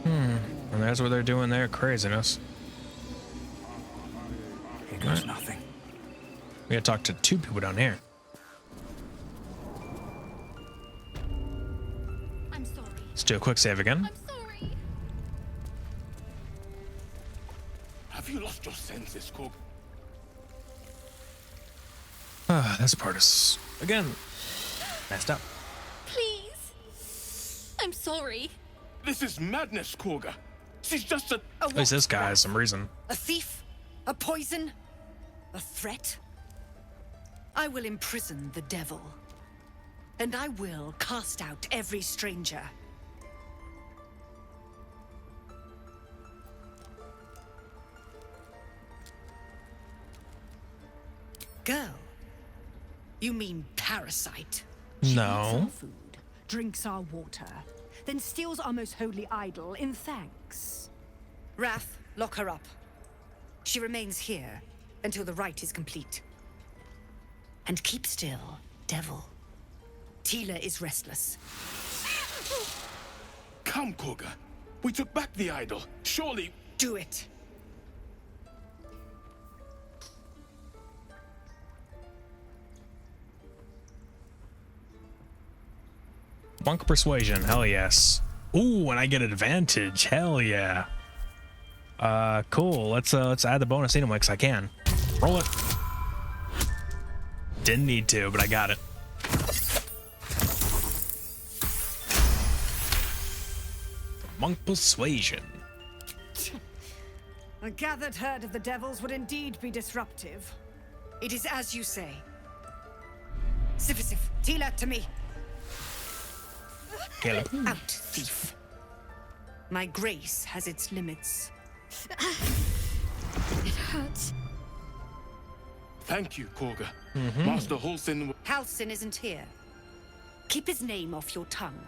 And that's what they're doing there. Craziness. Here goes nothing. We gotta talk to two people down here. I'm sorry. Let's do a quick save again. I'm sorry. Have you lost your senses, Korga? Ah, this part is, again, messed up. Please. I'm sorry. This is madness, Korga. She's just a... At least this guy has some reason. A thief? A poison? A threat? I will imprison the devil. And I will cast out every stranger. Girl, you mean parasite? No. Food, drinks our water, then steals our most holy idol in thanks. Wrath, lock her up. She remains here until the rite is complete. And keep still, devil. Tila is restless. Come, Korga. We took back the idol. Surely... Do it. Monk persuasion, hell yes. Ooh, and I get advantage, hell yeah. Cool. Let's add the bonus anyway, because I can. Roll it. Didn't need to, but I got it. Monk persuasion. A gathered herd of the devils would indeed be disruptive. It is as you say. Sifisif, Tila to me. Kill him. Out, thief. My grace has its limits. It hurts. Thank you, Korga. Mm-hmm. Master Halsin... Halsin isn't here. Keep his name off your tongue,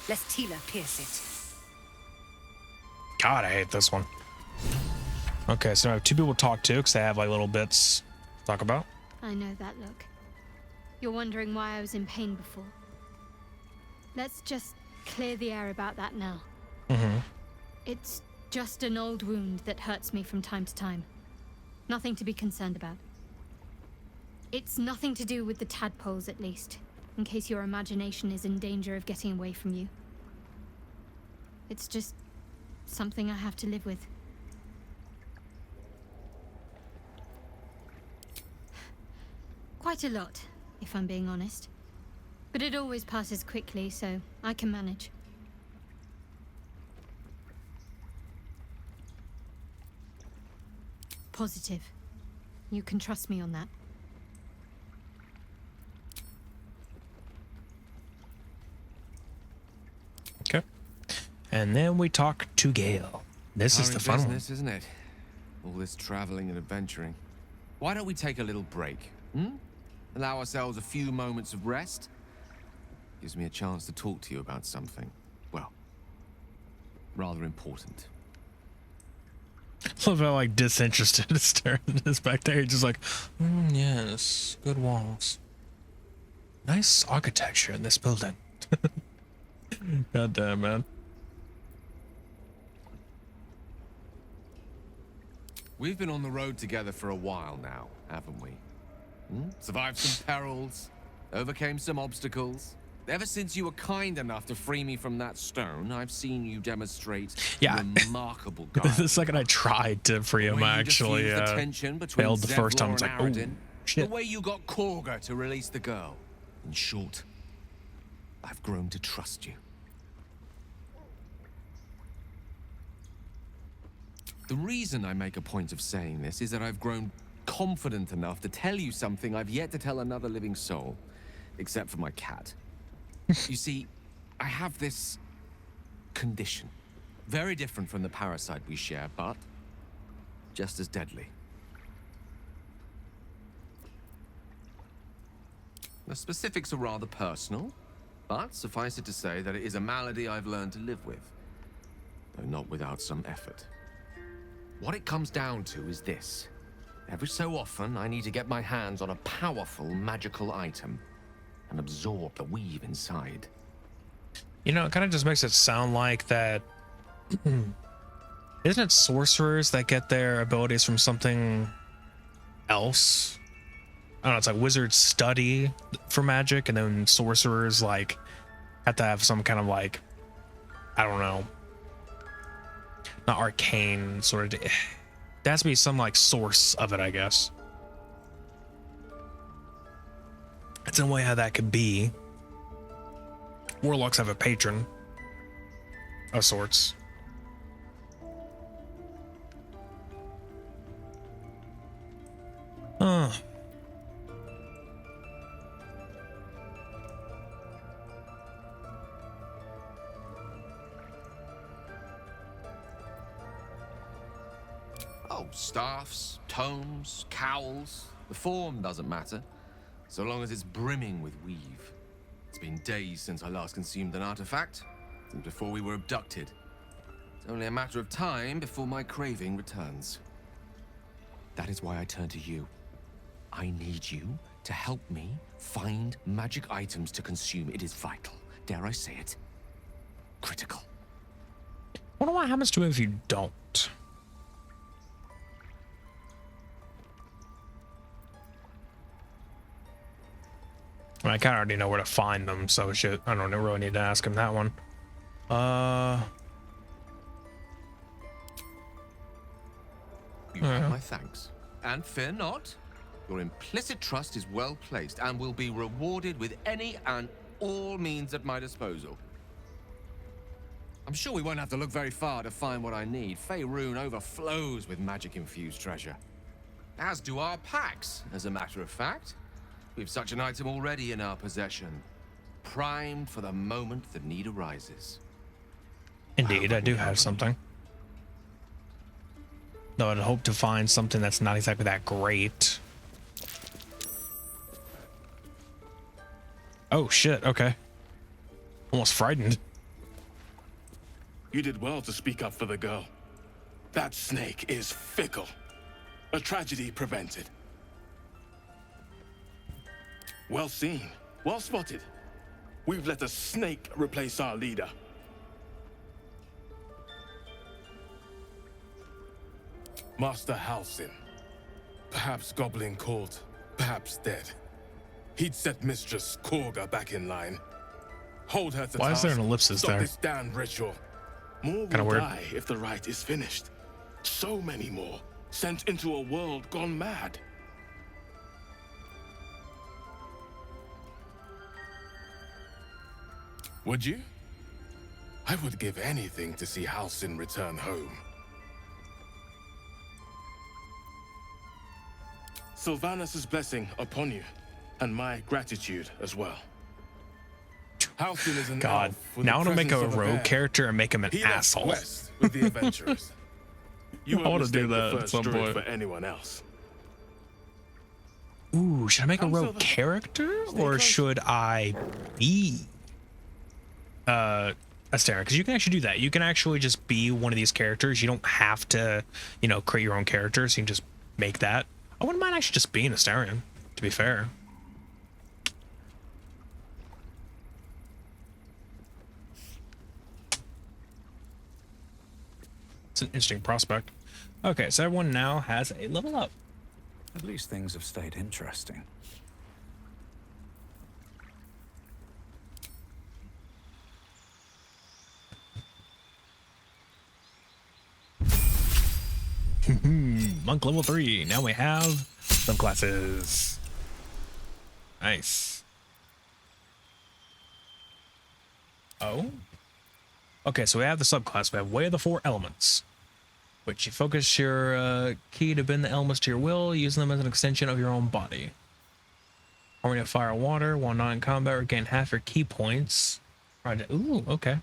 lest Tila pierce it. God, I hate this one. Okay, so I have two people to talk to because they have like little bits to talk about. I know that look. You're wondering why I was in pain before. Let's just clear the air about that now. Mm-hmm. It's just an old wound that hurts me from time to time. Nothing to be concerned about. It's nothing to do with the tadpoles, at least, in case your imagination is in danger of getting away from you. It's just something I have to live with. Quite a lot, if I'm being honest. But it always passes quickly, so I can manage. Positive. You can trust me on that. Okay. And then we talk to Gale. This is the fun one. Business, isn't it? All this traveling and adventuring. Why don't we take a little break? Allow ourselves a few moments of rest? Gives me a chance to talk to you about something, well, rather important. Love how like disinterested is staring at this back there. He's just like, yes, good walls. Nice architecture in this building. God damn, man. We've been on the road together for a while now, haven't we? Survived some perils, overcame some obstacles. Ever since you were kind enough to free me from that stone, I've seen you demonstrate remarkable guidance. The second I tried to free him, I actually failed the first time. It's like, oh, shit. The way you got Korga to release the girl. In short, I've grown to trust you. The reason I make a point of saying this is that I've grown confident enough to tell you something I've yet to tell another living soul, except for my cat. You see, I have this condition. Very different from the parasite we share, but just as deadly. The specifics are rather personal, but suffice it to say that it is a malady I've learned to live with, though not without some effort. What it comes down to is this. Every so often, I need to get my hands on a powerful magical item and absorb the weave inside. You know, it kind of just makes it sound like that. Isn't it sorcerers that get their abilities from something else? I don't know, it's like wizards study for magic, and then sorcerers like have to have some kind of like, I don't know, not arcane sort of. There has to be some like source of it, I guess. It's in a way how that could be. Warlocks have a patron of sorts. Oh, staffs, tomes, cowls. The form doesn't matter, so long as it's brimming with weave. It's been days since I last consumed an artifact, since before we were abducted. It's only a matter of time before my craving returns. That is why I turn to you. I need you to help me find magic items to consume. It is vital. Dare I say it? Critical. I wonder what happens to it if you don't. I mean, I kind of already know where to find them, so shit, I don't really need to ask him that one. You have my thanks. And fear not. Your implicit trust is well placed and will be rewarded with any and all means at my disposal. I'm sure we won't have to look very far to find what I need. Faerun overflows with magic-infused treasure. As do our packs, as a matter of fact. We've such an item already in our possession, primed for the moment the need arises. Indeed, I do have something. Though I'd hope to find something that's not exactly that great. Oh shit, okay. Almost frightened. You did well to speak up for the girl. That snake is fickle. A tragedy prevented. Well seen. Well spotted. We've let a snake replace our leader. Master Halsin. Perhaps goblin caught, perhaps dead. He'd set Mistress Korga back in line. Hold her to Why is there an task. ellipsis Stop there? this damned ritual. More Kinda will weird. die if the rite is finished. So many more, sent into a world gone mad. Would you? I would give anything to see Halsin return home. Sylvanus' blessing upon you, and my gratitude as well. Halsin is an God, elf with now I the want to make a presence of rogue bear. character and make him an He left asshole. west with the adventurers. You I won't wanna do mistake the that at first some druid point. for anyone else. Ooh, should I make a rogue character or should I be a Astera? Because you can actually do that. You can actually just be one of these characters. You don't have to, you know, create your own characters. You can just make that. I wouldn't mind actually just being a Astarian, to be fair. It's an interesting prospect. Okay, so everyone now has a level up. At least things have stayed interesting. Monk level 3. Now we have subclasses. Nice. Oh. Okay, so we have the subclass. We have Way of the Four Elements, which you focus your key to bend the elements to your will, using them as an extension of your own body. Harmony of Fire and Water. While not in combat, regain half your key points. Right. Ooh, okay.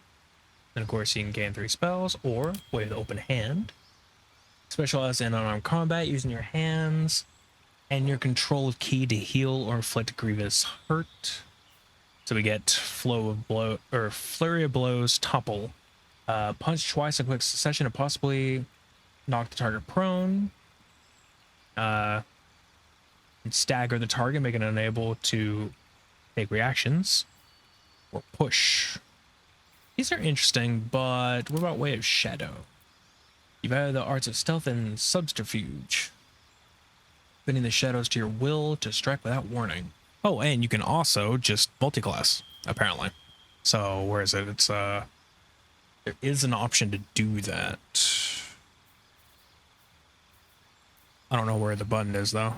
And of course, you can gain 3 spells, or Way of the Open Hand. Specialize in unarmed combat using your hands and your control of key to heal or inflict grievous hurt. So we get Flow of Blow or Flurry of Blows, Topple. Punch twice in quick succession to possibly knock the target prone. And stagger the target, making it unable to take reactions. Or push. These are interesting, but what about Way of Shadow? You've added the arts of stealth and subterfuge, bending the shadows to your will to strike without warning. Oh, and you can also just multi-class, apparently. So where is it? It's there is an option to do that. I don't know where the button is though.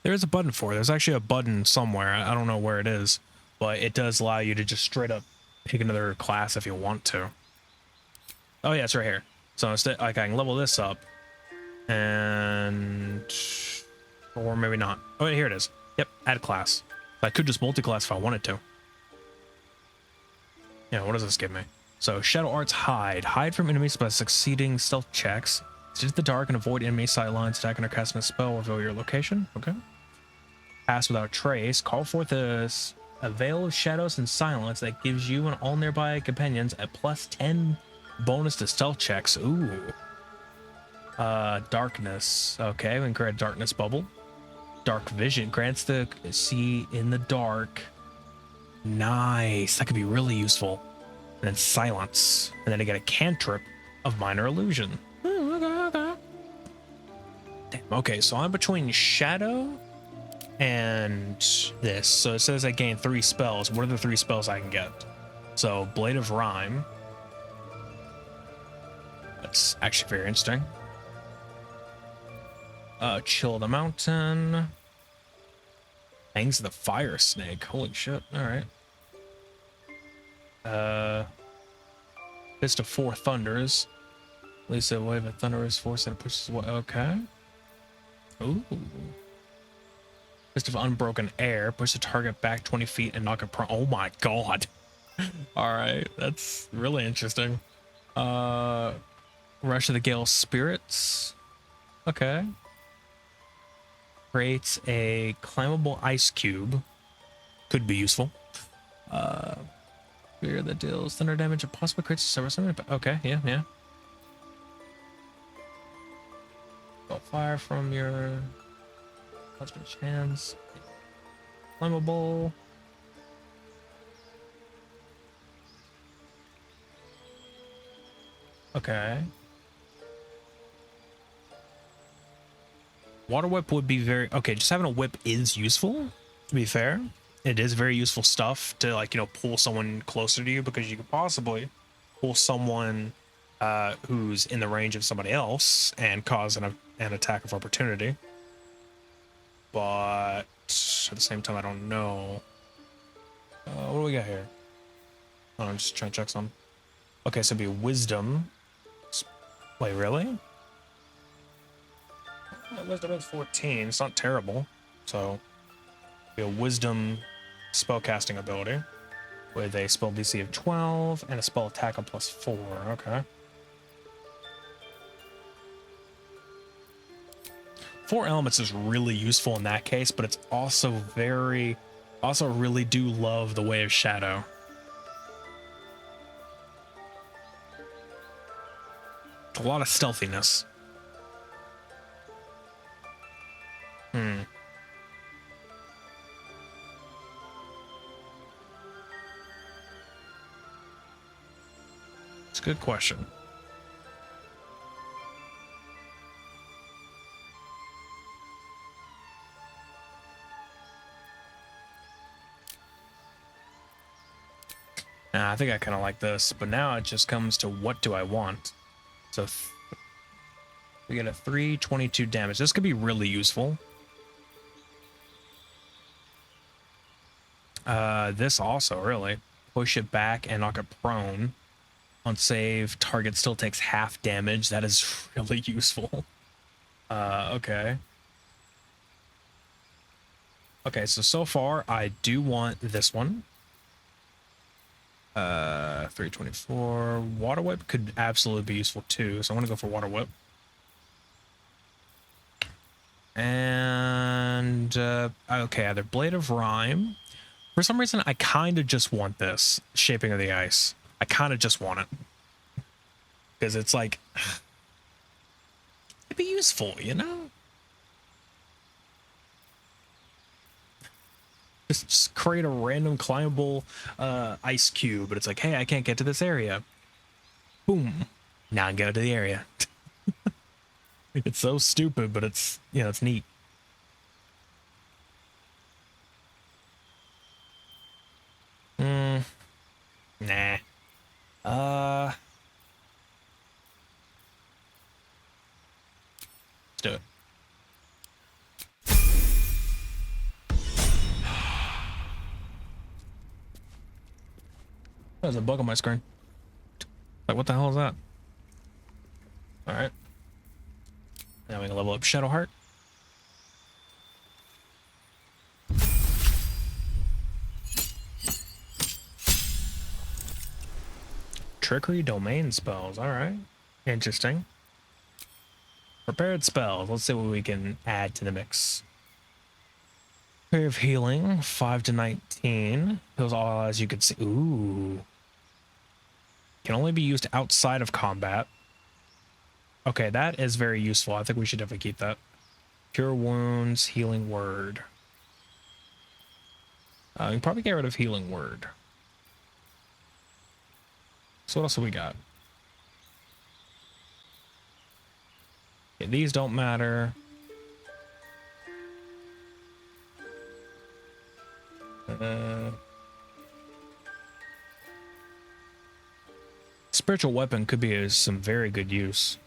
There is a button for it. There's actually a button somewhere. I don't know where it is, but it does allow you to just straight up pick another class if you want to. Oh yeah, it's right here. So instead, like, I can level this up, and or maybe not. Oh, here it is. Yep, add class. I could just multi-class if I wanted to. Yeah, what does this give me? So Shadow Arts Hide. Hide from enemies by succeeding stealth checks. Sit in the dark and avoid enemy sight lines. Attacking or casting a spell, reveal your location. Okay. Pass without trace. Call forth a veil of shadows and silence that gives you and all nearby companions a +10 bonus to stealth checks. Ooh. Darkness. Okay, we can create a darkness bubble. Dark vision grants the see in the dark. Nice. That could be really useful. And then silence. And then I get a cantrip of minor illusion. Ooh, okay. Damn. Okay, so I'm between shadow and this. So it says I gain 3 spells. What are the 3 spells I can get? So Blade of Rhyme. That's actually very interesting. Chill the Mountain. Fangs of the Fire Snake. Holy shit. Alright. Fist of 4 Thunders. Release a wave of thunderous force that pushes away. Okay. Ooh. Fist of Unbroken Air. Push the target back 20 feet and knock it prone. Oh my god. Alright. That's really interesting. Rush of the Gale Spirits. Okay. Creates a climbable ice cube. Could be useful. Fear that deals thunder damage and possibly creates a several summon. Okay, yeah. Got fire from your husband's hands. Flammable. Okay. Water whip would be very okay. Just having a whip is useful, to be fair. It is very useful stuff to, like, you know, pull someone closer to you, because you could possibly pull someone who's in the range of somebody else and cause an attack of opportunity. But at the same time, I don't know. What do we got here? Oh, I'm just trying to check some. Okay, so it'd be wisdom. Wait, really? Wisdom is 14. It's not terrible. So, be a wisdom spellcasting ability with a spell DC of 12 and a spell attack of +4. Okay. 4 elements is really useful in that case, but it's also really do love the Way of Shadow. It's a lot of stealthiness. It's a good question. Nah, I think I kind of like this, but now it just comes to what do I want? So we get a 322 damage. This could be really useful. This also, really. Push it back and knock it prone. On save, target still takes half damage. That is really useful. Okay. Okay, so far, I do want this one. 324. Water Whip could absolutely be useful too, so I'm gonna go for Water Whip. And, okay, either Blade of Rime. For some reason, I kind of just want this, Shaping of the Ice. I kind of just want it. Because it's like, it'd be useful, you know? Just create a random climbable ice cube, but it's like, hey, I can't get to this area. Boom. Now I can get to the area. It's so stupid, but it's, you know, it's neat. Nah. Let's do it. There's a bug on my screen. Like, what the hell is that? Alright. Now we can level up Shadowheart. Trickery domain spells. Alright. Interesting. Prepared spells. Let's see what we can add to the mix. Prayer of Healing, 5 to 19. Those all, as you can see. Ooh. Can only be used outside of combat. Okay, that is very useful. I think we should definitely keep that. Cure Wounds, Healing Word. You can probably get rid of Healing Word. So what else have we got? Okay, these don't matter. Spiritual Weapon could be some very good use.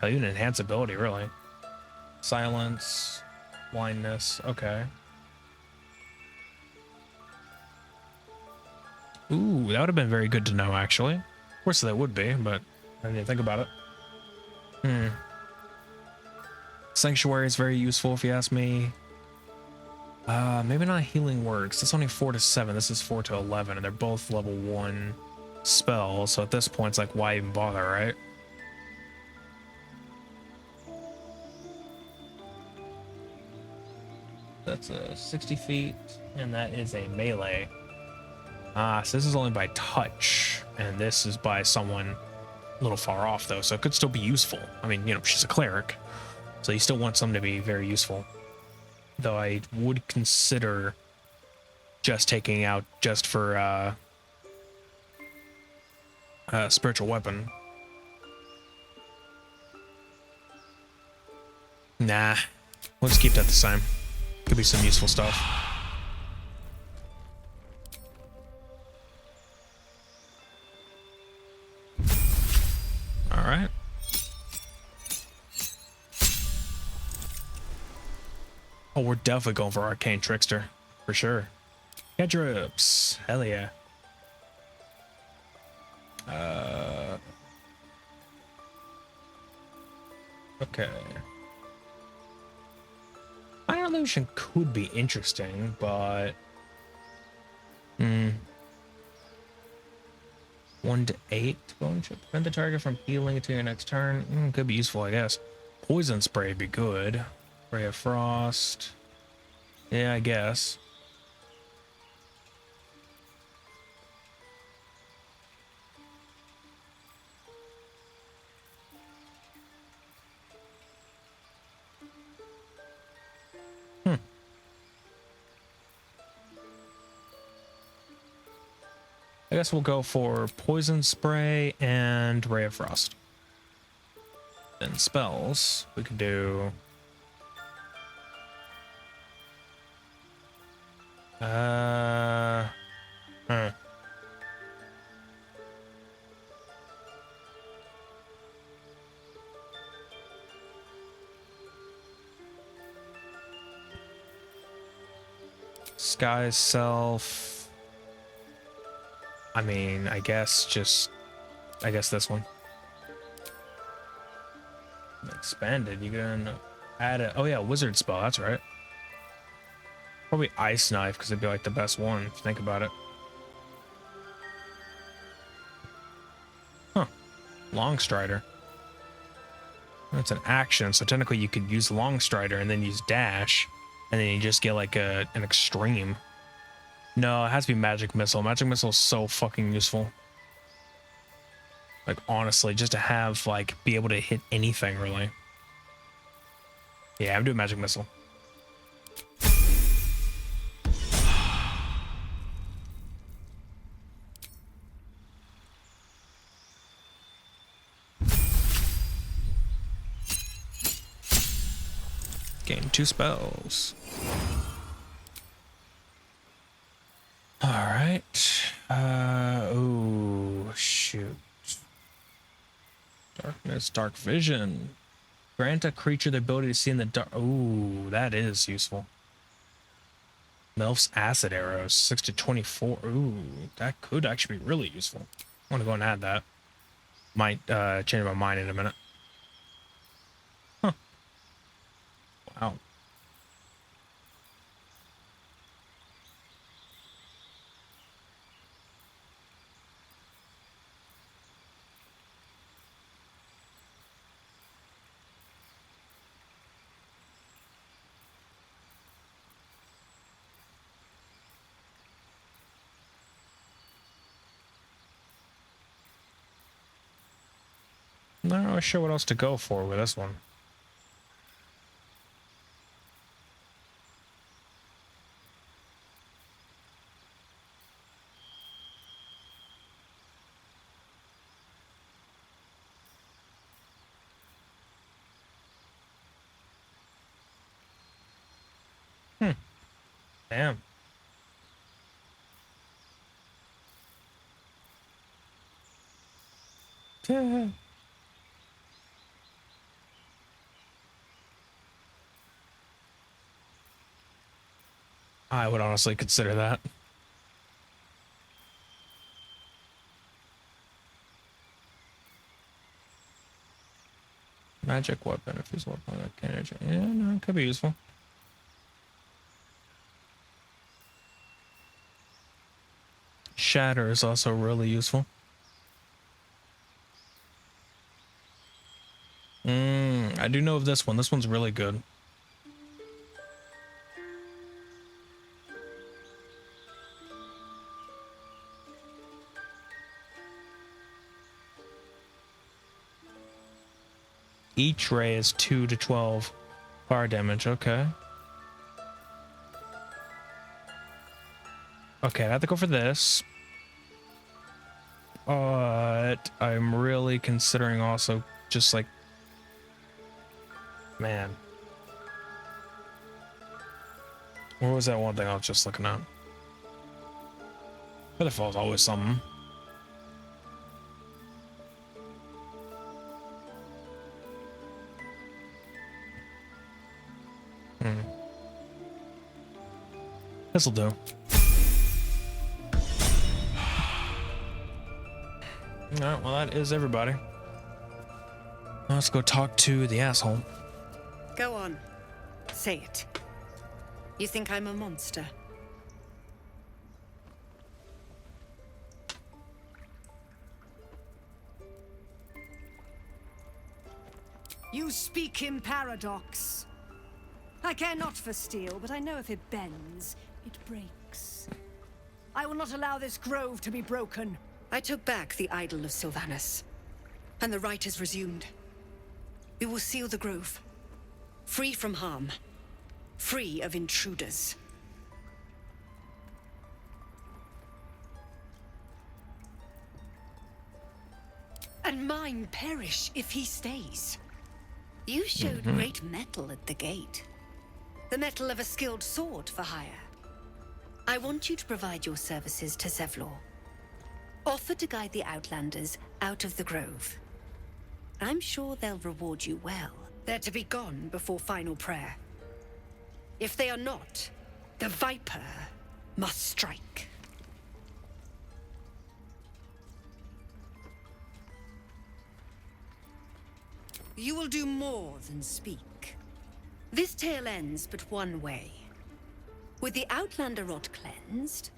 Even enhance ability, really. Silence, blindness, okay. Ooh, that would have been very good to know, actually. Of course that would be, but I didn't think about it. Sanctuary is very useful, if you ask me. Maybe not Healing Words. That's only 4 to 7. This is 4 to 11, and they're both level 1 spells. So at this point, it's like, why even bother, right? That's 60 feet, and that is a melee. So this is only by touch, and this is by someone a little far off though, so it could still be useful. I mean, you know, she's a cleric, so you still want something to be very useful. Though I would consider just taking out just for a spiritual weapon. Nah, we'll just keep that the same. Could be some useful stuff. All right. Oh, we're definitely going for Arcane Trickster, for sure. Cantrips, hell yeah. Okay. Minor Illusion could be interesting, but 1 to 8 bone chip. Prevent the target from healing until your next turn. Could be useful, I guess. Poison spray would be good. Ray of Frost. Yeah, I guess. I guess we'll go for Poison Spray and Ray of Frost. Then spells, we could do... Sky's Self... I mean, I guess this one. Expanded, you can add it. Oh yeah, wizard spell, that's right. Probably Ice Knife, because it'd be like the best one, if you think about it. Huh. Long Strider. That's an action, so technically you could use Long Strider and then use Dash, and then you just get like an extreme. No, it has to be Magic Missile. Magic Missile is so fucking useful. Like, honestly, just to have, like, be able to hit anything, really. Yeah, I'm doing Magic Missile. Gain 2 spells. All right. Oh, shoot. Darkness, Dark Vision. Grant a creature the ability to see in the dark. Ooh, that is useful. Melf's Acid Arrows, 6 to 24. Ooh, that could actually be really useful. I want to go and add that. Might change my mind in a minute. Huh. Wow. Not really sure what else to go for with this one. Damn. Yeah. I would honestly consider that. Magic weapon, if he's weapon that can energy. Yeah, no, it could be useful. Shatter is also really useful. I do know of this one. This one's really good. Each ray is 2 to 12 fire damage. Okay. Okay, I have to go for this. But I'm really considering also just like, man. What was that one thing I was just looking at? Featherfall's always something. This'll do. Alright, well that is everybody. Let's go talk to the asshole. Go on. Say it. You think I'm a monster? You speak in paradox. I care not for steel, but I know if it bends, it breaks. I will not allow this grove to be broken. I took back the idol of Sylvanus, and the rite is resumed. We will seal the grove, free from harm, free of intruders. And mine perish if he stays. You showed great mettle at the gate. The mettle of a skilled sword for hire. I want you to provide your services to Zevlor. Offer to guide the Outlanders out of the grove. I'm sure they'll reward you well. They're to be gone before final prayer. If they are not, the Viper must strike. You will do more than speak. This tale ends but one way. With the Outlander rot cleansed,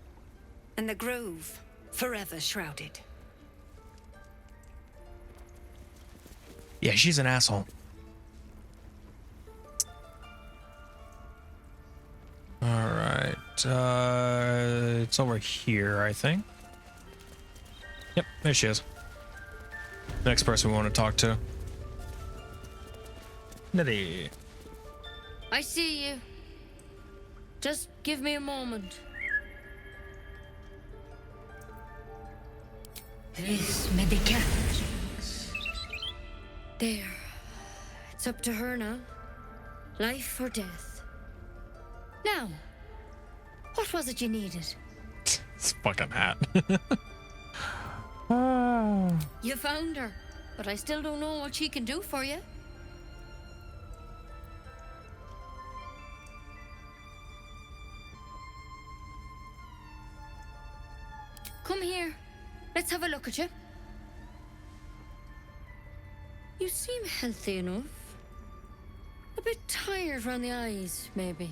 and the grove forever shrouded. Yeah, she's an asshole. Alright, it's over here, I think. Yep, there she is. Next person we want to talk to. Nitty. I see you. Just give me a moment. This medicat. There. It's up to her now. Life or death. Now, what was it you needed? It's fucking hat. You found her, but I still don't know what she can do for you. Come here. Let's have a look at you. You seem healthy enough. A bit tired around the eyes, maybe.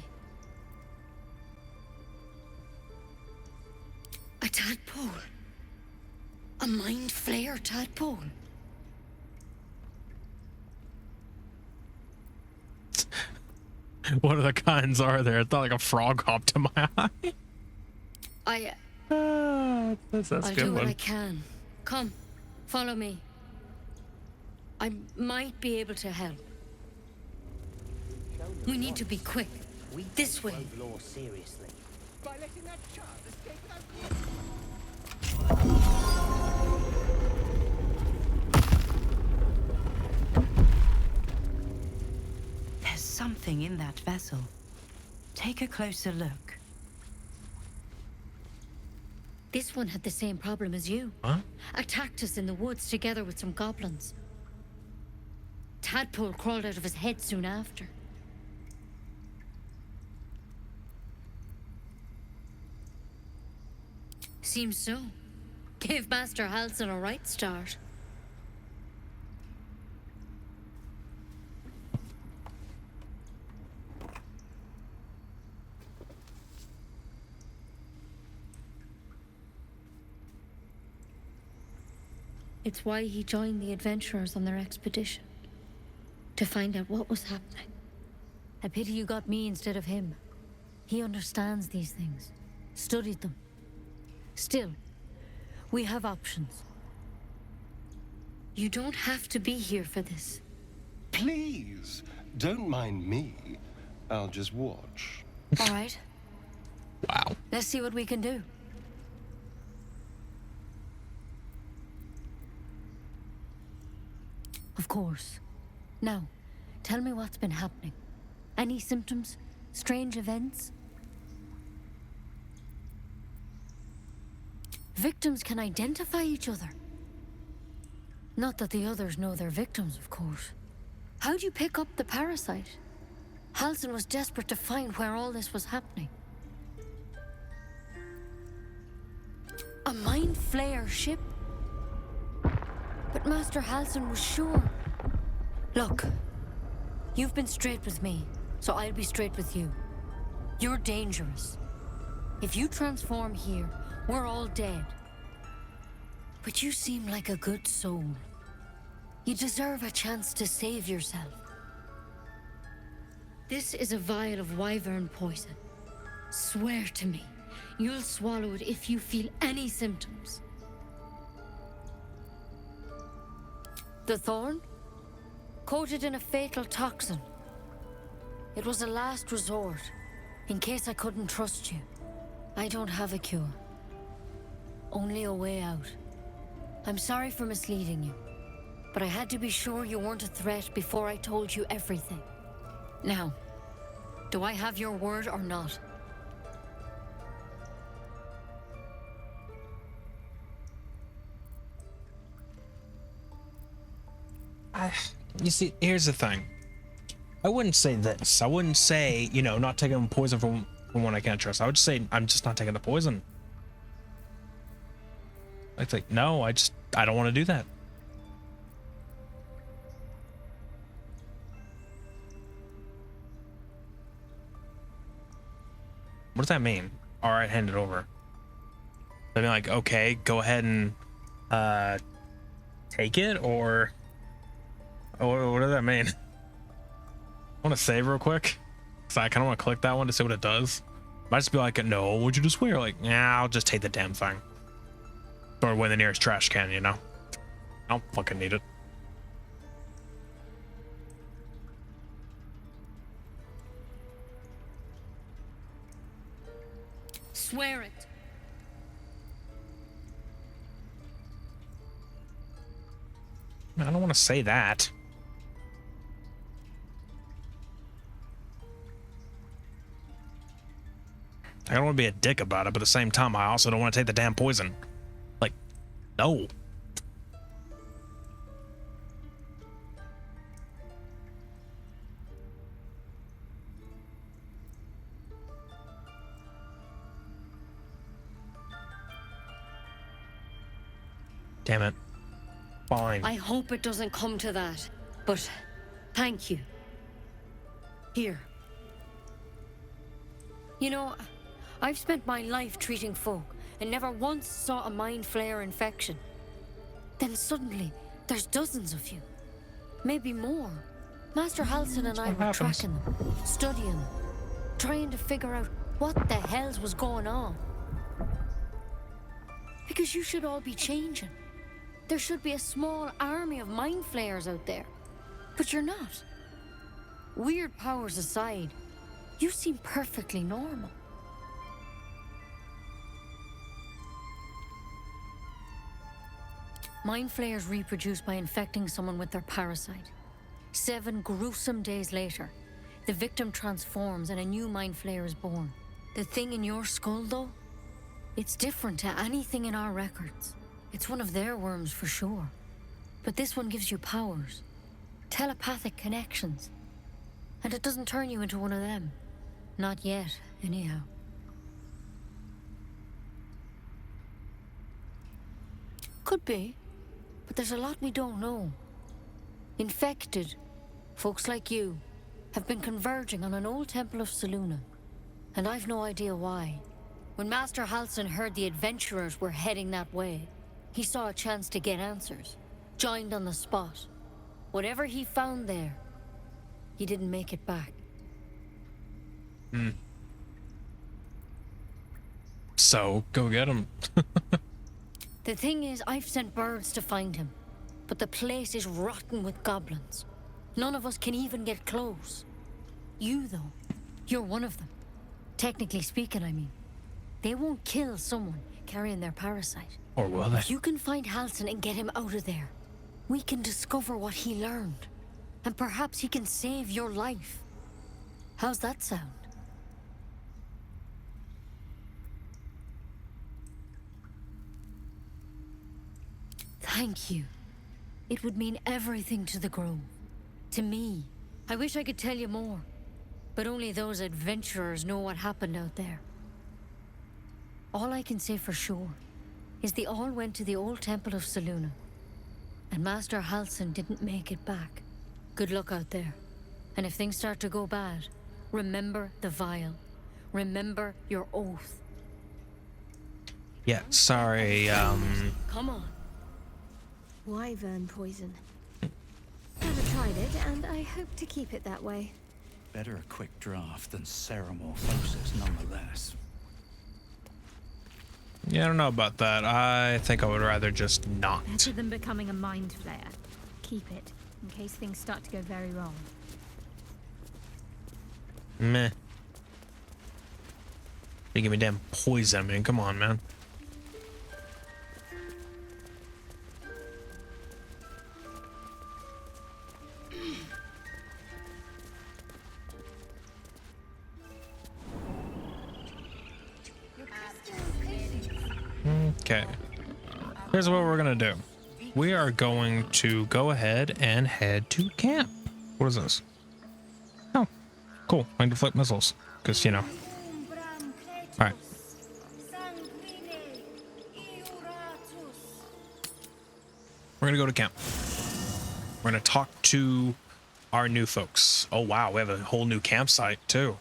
A tadpole. A mind flayer tadpole. What other kinds are there? It's not like a frog hopped to my eye. That's I'll good do what one. I can. Come, follow me. I might be able to help. We need to be quick. This way. Law seriously. By letting that child escape There's something in that vessel. Take a closer look. This one had the same problem as you. Huh? Attacked us in the woods together with some goblins. Tadpole crawled out of his head soon after. Seems so. Gave Master Halsin a right start. It's why he joined the adventurers on their expedition. To find out what was happening. A pity you got me instead of him. He understands these things. Studied them. Still, we have options. You don't have to be here for this. Please, don't mind me. I'll just watch. All right. Wow. Let's see what we can do. Of course. Now, tell me what's been happening. Any symptoms? Strange events? Victims can identify each other. Not that the others know they're victims, of course. How'd you pick up the parasite? Halsin was desperate to find where all this was happening. A mind flayer ship? But Master Halsin was sure. Look, you've been straight with me, so I'll be straight with you. You're dangerous. If you transform here, we're all dead. But you seem like a good soul. You deserve a chance to save yourself. This is a vial of wyvern poison. Swear to me, you'll swallow it if you feel any symptoms. The thorn? Coated in a fatal toxin. It was a last resort, in case I couldn't trust you. I don't have a cure. Only a way out. I'm sorry for misleading you, but I had to be sure you weren't a threat before I told you everything. Now, do I have your word or not? You see, here's the thing. I wouldn't say this. I wouldn't say, you know, not taking poison from one I can't trust. I would just say I'm just not taking the poison. I think, no, I don't want to do that. What does that mean? All right, hand it over. I mean, like, okay, go ahead and take it, or what does that mean? I want to save real quick, because I kind of want to click that one to see what it does. Might just be like, no, would you just swear? Like, yeah, I'll just take the damn thing. Or win the nearest trash can, you know? I don't fucking need it. Swear it. I don't want to say that. I don't want to be a dick about it, but at the same time, I also don't want to take the damn poison. Like, no. Damn it. Fine. I hope it doesn't come to that, but thank you. Here. You know, I've spent my life treating folk and never once saw a mind flayer infection. Then suddenly, there's dozens of you. Maybe more. Master Halsin and I were tracking them, studying them, trying to figure out what the hells was going on. Because you should all be changing. There should be a small army of mind flayers out there. But you're not. Weird powers aside, you seem perfectly normal. Mind flayers reproduce by infecting someone with their parasite. 7 gruesome days later, the victim transforms and a new mind flayer is born. The thing in your skull, though, it's different to anything in our records. It's one of their worms for sure. But this one gives you powers. Telepathic connections. And it doesn't turn you into one of them. Not yet, anyhow. Could be. But there's a lot we don't know. Infected, folks like you, have been converging on an old temple of Selûne. And I've no idea why. When Master Halsin heard the adventurers were heading that way, he saw a chance to get answers. Joined on the spot. Whatever he found there, he didn't make it back. So, go get him. The thing is, I've sent birds to find him. But the place is rotten with goblins. None of us can even get close. You, though, you're one of them. Technically speaking, I mean. They won't kill someone carrying their parasite. Or will they? If you can find Halsin and get him out of there, we can discover what he learned. And perhaps he can save your life. How's that sound? Thank you. It would mean everything to the Grove. To me. I wish I could tell you more. But only those adventurers know what happened out there. All I can say for sure is they all went to the old temple of Selûne. And Master Halsin didn't make it back. Good luck out there. And if things start to go bad, remember the vial. Remember your oath. Yeah, sorry, Come on. Wyvern poison. Never tried it, and I hope to keep it that way. Better a quick draft than ceramorphosis, nonetheless. Yeah, I don't know about that. I think I would rather just not. Better than becoming a mind flayer. Keep it, in case things start to go very wrong. Meh. You give me damn poison, man. Come on, man. Okay. Here's what we're gonna do. We are going to go ahead and head to camp. What is this? Oh, cool. I can deflect missiles. Because, you know. Alright. We're gonna go to camp. We're gonna talk to our new folks. Oh wow, we have a whole new campsite too.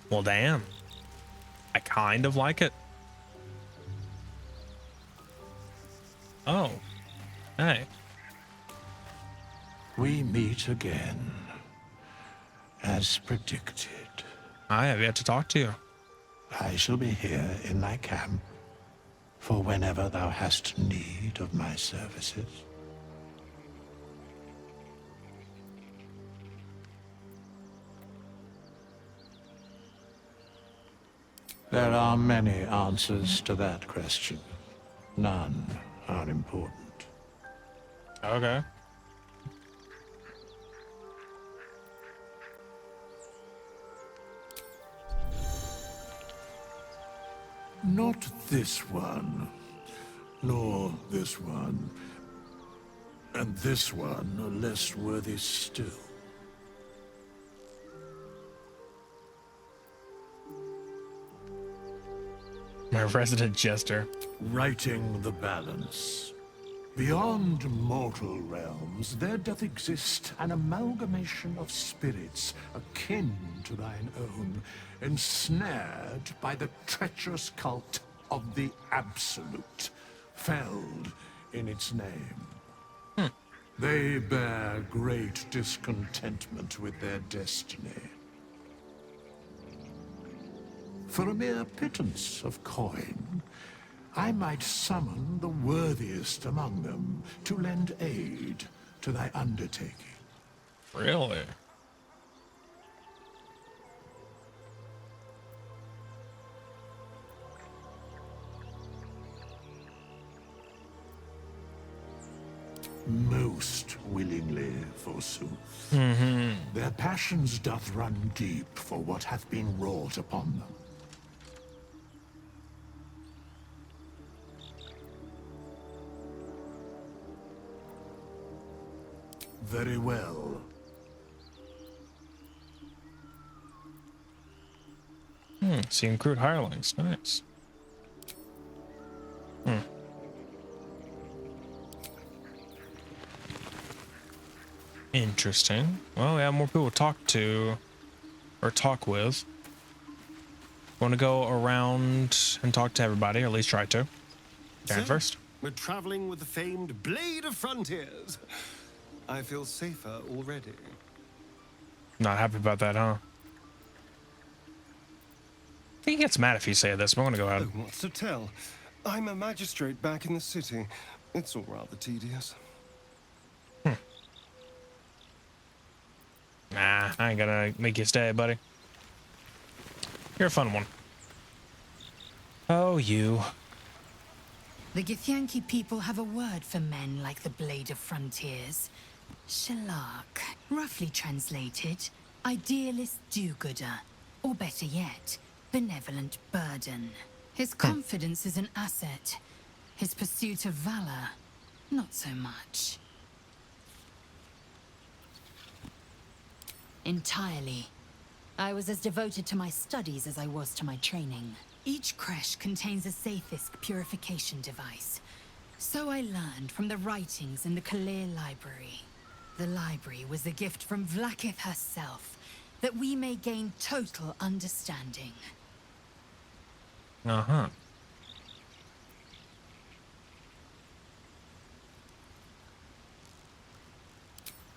Well, damn. I kind of like it. Oh. Hey. We meet again, as predicted. I have yet to talk to you. I shall be here in thy camp, for whenever thou hast need of my services. There are many answers to that question. None are important. Okay. Not this one, nor this one, and this one are less worthy still. My resident jester. Righting the balance. Beyond mortal realms, there doth exist an amalgamation of spirits akin to thine own, ensnared by the treacherous cult of the Absolute, felled in its name. They bear great discontentment with their destiny. For a mere pittance of coin, I might summon the worthiest among them to lend aid to thy undertaking. Really? Most willingly, forsooth. Their passions doth run deep for what hath been wrought upon them. Very well. Seeing crude hirelings. Nice. Interesting. Well, we have more people to talk to, or talk with. Want to go around and talk to everybody, or at least try to. Darren first. We're traveling with the famed Blade of Frontiers. I feel safer already. Not happy about that, huh? I think he gets mad if you say this, but I'm gonna go ahead. Oh, what's to tell? I'm a magistrate back in the city. It's all rather tedious. I ain't gonna make you stay, buddy. You're a fun one. Oh, you. The Githyanki people have a word for men like the Blade of Frontiers. Shalak. Roughly translated, idealist do-gooder. Or better yet, benevolent burden. His confidence is an asset. His pursuit of valor, not so much. Entirely. I was as devoted to my studies as I was to my training. Each creche contains a Sathisk purification device. So I learned from the writings in the Kalir Library. The library was a gift from Vlaakith herself, that we may gain total understanding. Uh-huh.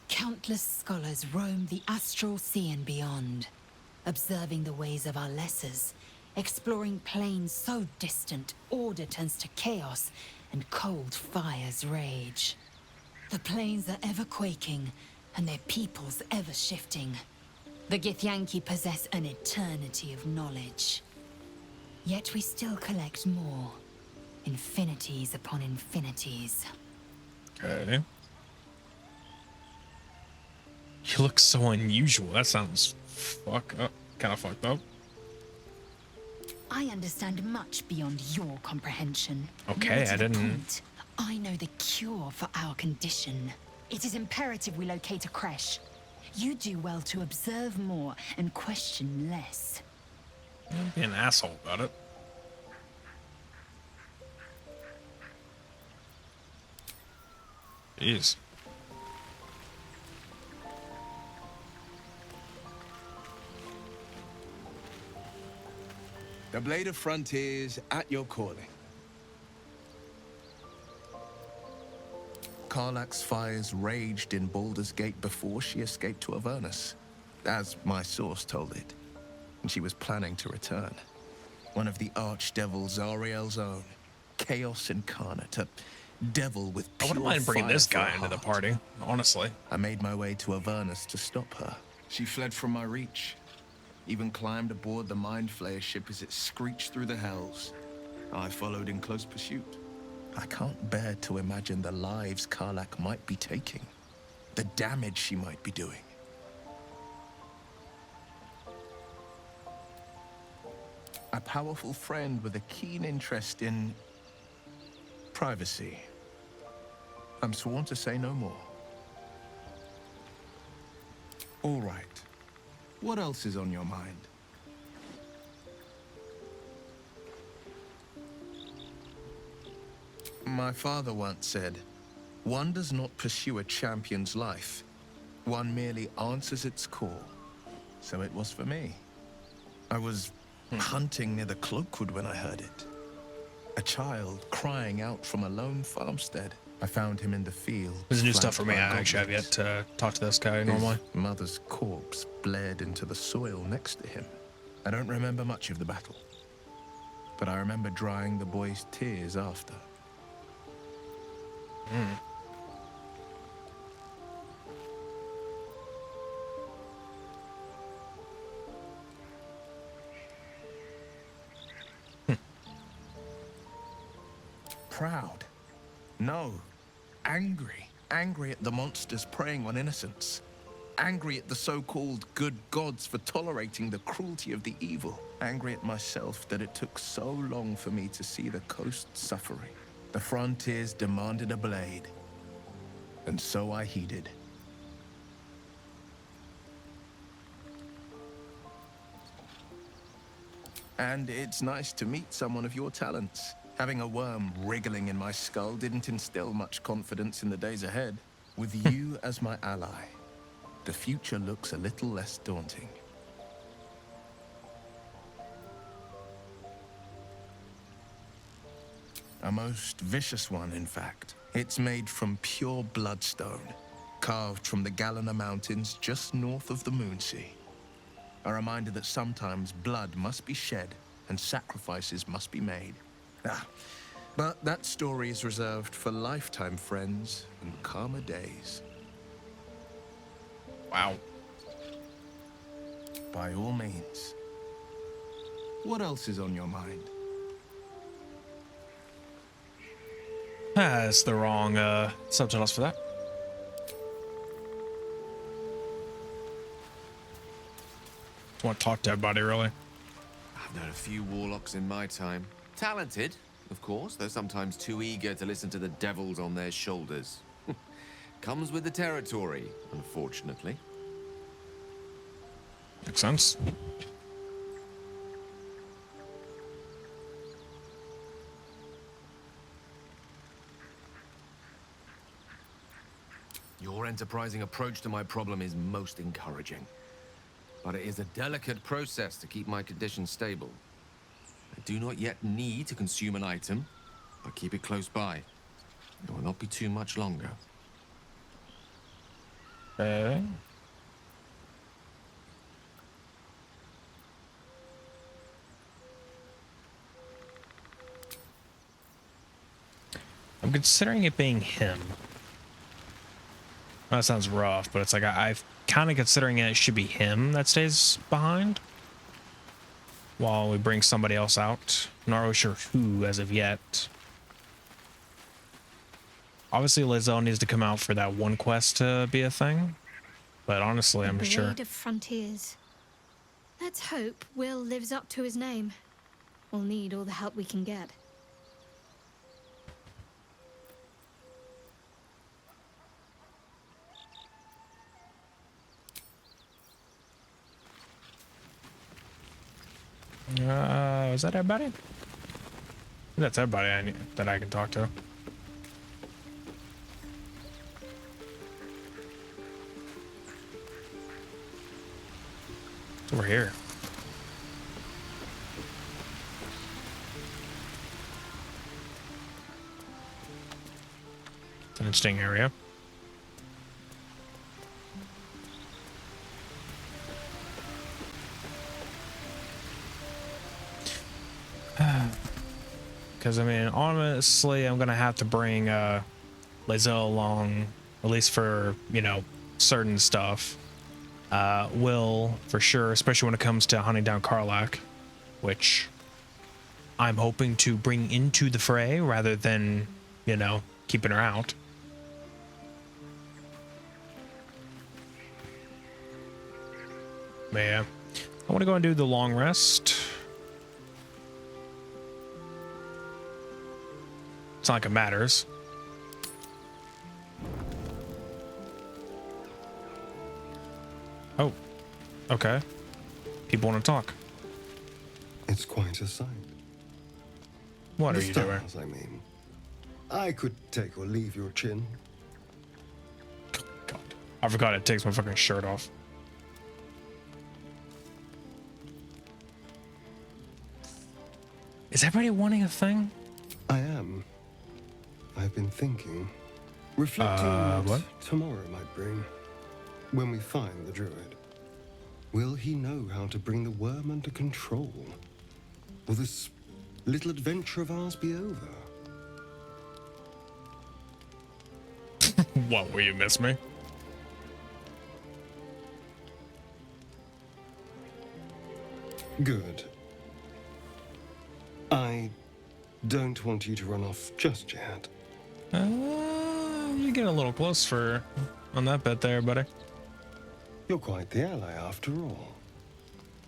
Countless scholars roam the astral sea and beyond, observing the ways of our lessers, exploring planes so distant order turns to chaos and cold fires rage. The planes are ever quaking, and their peoples ever shifting. The Githyanki possess an eternity of knowledge. Yet we still collect more. Infinities upon infinities. Okay. You look so unusual. That sounds kind of fucked up. I understand much beyond your comprehension. Okay, More to I the didn't. point, I know the cure for our condition. It is imperative we locate a creche. You do well to observe more and question less. Don't be an asshole about it. Jeez. The Blade of Frontiers at your calling. Karlach's fires raged in Baldur's Gate before she escaped to Avernus, as my source told it, and she was planning to return. One of the archdevil Zariel's own, Chaos Incarnate, a devil with I wouldn't pure mind bringing fire this for a guy into the heart. party, honestly. I made my way to Avernus to stop her. She fled from my reach, even climbed aboard the Mind Flayer ship as it screeched through the hells. I followed in close pursuit. I can't bear to imagine the lives Karlach might be taking, the damage she might be doing. A powerful friend with a keen interest in privacy. I'm sworn to say no more. All right. What else is on your mind? My father once said, one does not pursue a champion's life. One merely answers its call. So it was for me. I was hunting near the Cloakwood when I heard it. A child crying out from a lone farmstead. I found him in the field. This is new stuff flanked for me. by I actually have yet goblins. to talk to this guy His normally. mother's corpse bled into the soil next to him. I don't remember much of the battle, but I remember drying the boy's tears after. Proud? No. Angry. Angry at the monsters preying on innocents. Angry at the so-called good gods for tolerating the cruelty of the evil. Angry at myself that it took so long for me to see the coast suffering. The frontiers demanded a blade, and so I heeded. And it's nice to meet someone of your talents. Having a worm wriggling in my skull didn't instill much confidence in the days ahead. With you as my ally, the future looks a little less daunting. A most vicious one, in fact. It's made from pure bloodstone, carved from the Galena Mountains just north of the Moonsea. A reminder that sometimes blood must be shed and sacrifices must be made. But that story is reserved for lifetime friends and calmer days. Wow. by all means. What else is on your mind? That's the wrong subtitles for that. Just want to talk to everybody, really. I've known a few warlocks in my time. Talented, of course, though sometimes too eager to listen to the devils on their shoulders. Comes with the territory, unfortunately. Makes sense. Your enterprising approach to my problem is most encouraging. But it is a delicate process to keep my condition stable. I do not yet need to consume an item, but keep it close by. It will not be too much longer. Okay. I'm considering it being him. Well, that sounds rough, but it's like I've kind of considering it should be him that stays behind while we bring somebody else out. Not really sure who as of yet. Obviously, Lizelle needs to come out for that one quest to be a thing, but honestly, I'm sure. Blade of Frontiers. Let's hope Will lives up to his name. We'll need all the help we can get. Is that everybody? That's everybody that I can talk to. It's over here. It's an interesting area. Because, I mean, honestly, I'm going to have to bring Lizelle along, at least for, you know, certain stuff. Will, for sure, especially when it comes to hunting down Karlach, which I'm hoping to bring into the fray rather than, you know, keeping her out. But yeah, I want to go and do the long rest. It's not like it matters. Oh, okay. People want to talk. It's quite a sight. What The are you doing? stars, I mean. I could take or leave your chin. God, I forgot it takes my fucking shirt off. Is everybody wanting a thing? I am. I've been thinking. Reflecting on what tomorrow might bring. When we find the Druid. Will he know how to bring the worm under control? Will this little adventure of ours be over? What, will you miss me? Good. I don't want you to run off just yet. You're getting a little close on that bet there, buddy. You're quite the ally after all.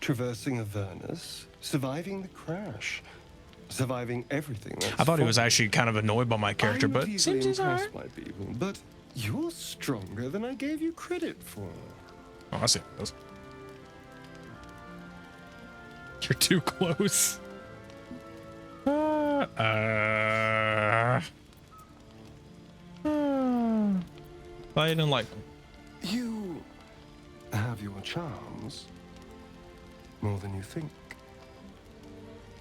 Traversing Avernus, surviving the crash, surviving everything. I thought he was actually kind of annoyed by my character, but I'm seems he's impressed alright. by people, but you're stronger than I gave you credit for. Oh, I see this. You're too close. I didn't like them. You have your charms. More than you think.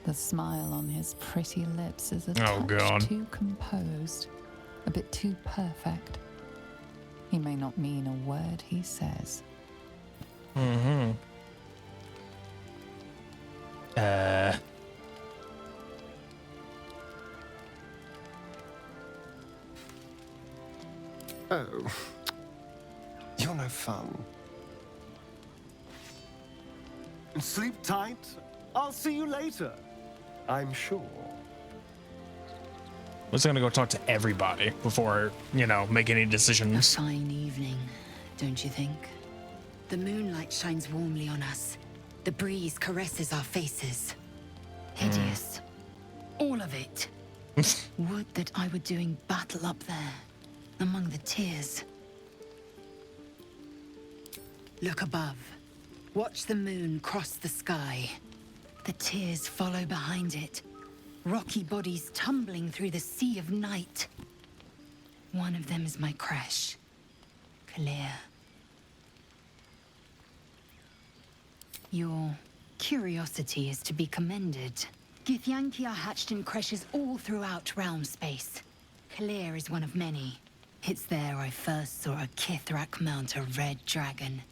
The smile on his pretty lips is a Oh, touch God. too composed, a bit too perfect. He may not mean a word he says. Mm-hmm. Oh. You're no fun. Sleep tight. I'll see you later. I'm sure. We're just gonna go talk to everybody before, you know, make any decisions. A fine evening, don't you think? The moonlight shines warmly on us. The breeze caresses our faces. Hideous. All of it. Would that I were doing battle up there, among the tears. Look above. Watch the moon cross the sky. The tears follow behind it. Rocky bodies tumbling through the sea of night. One of them is my crash. Clear. Your curiosity is to be commended. Githyanki are hatched in creches all throughout realm space. Clear is one of many. It's there I first saw a Kithrak mount a red dragon.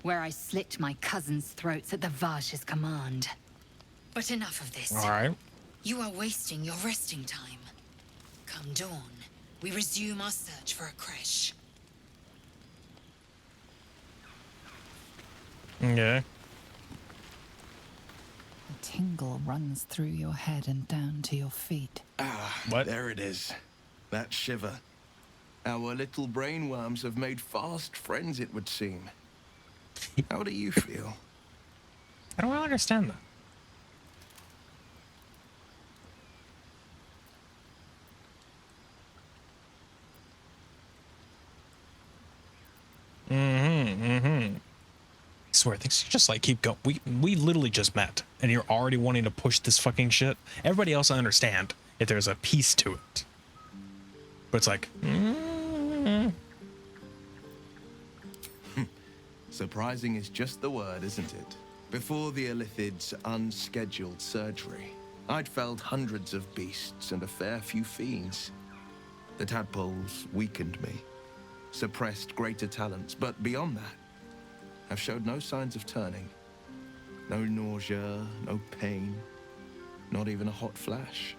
Where I slit my cousins' throats at the Vash's command. But enough of this. All right. You are wasting your resting time. Come dawn, we resume our search for a creche. Okay. A tingle runs through your head and down to your feet. Ah, what? There it is. That shiver. Our little brainworms have made fast friends, it would seem. How do you feel? I don't really understand that. I swear, things just like keep going. We literally just met, and you're already wanting to push this fucking shit. Everybody else, I understand if there's a piece to it, but it's like. Surprising is just the word, isn't it? Before the Illithid's unscheduled surgery, I'd felled hundreds of beasts and a fair few fiends. The tadpoles weakened me, suppressed greater talents, but beyond that, I've showed no signs of turning. No nausea, no pain, not even a hot flash.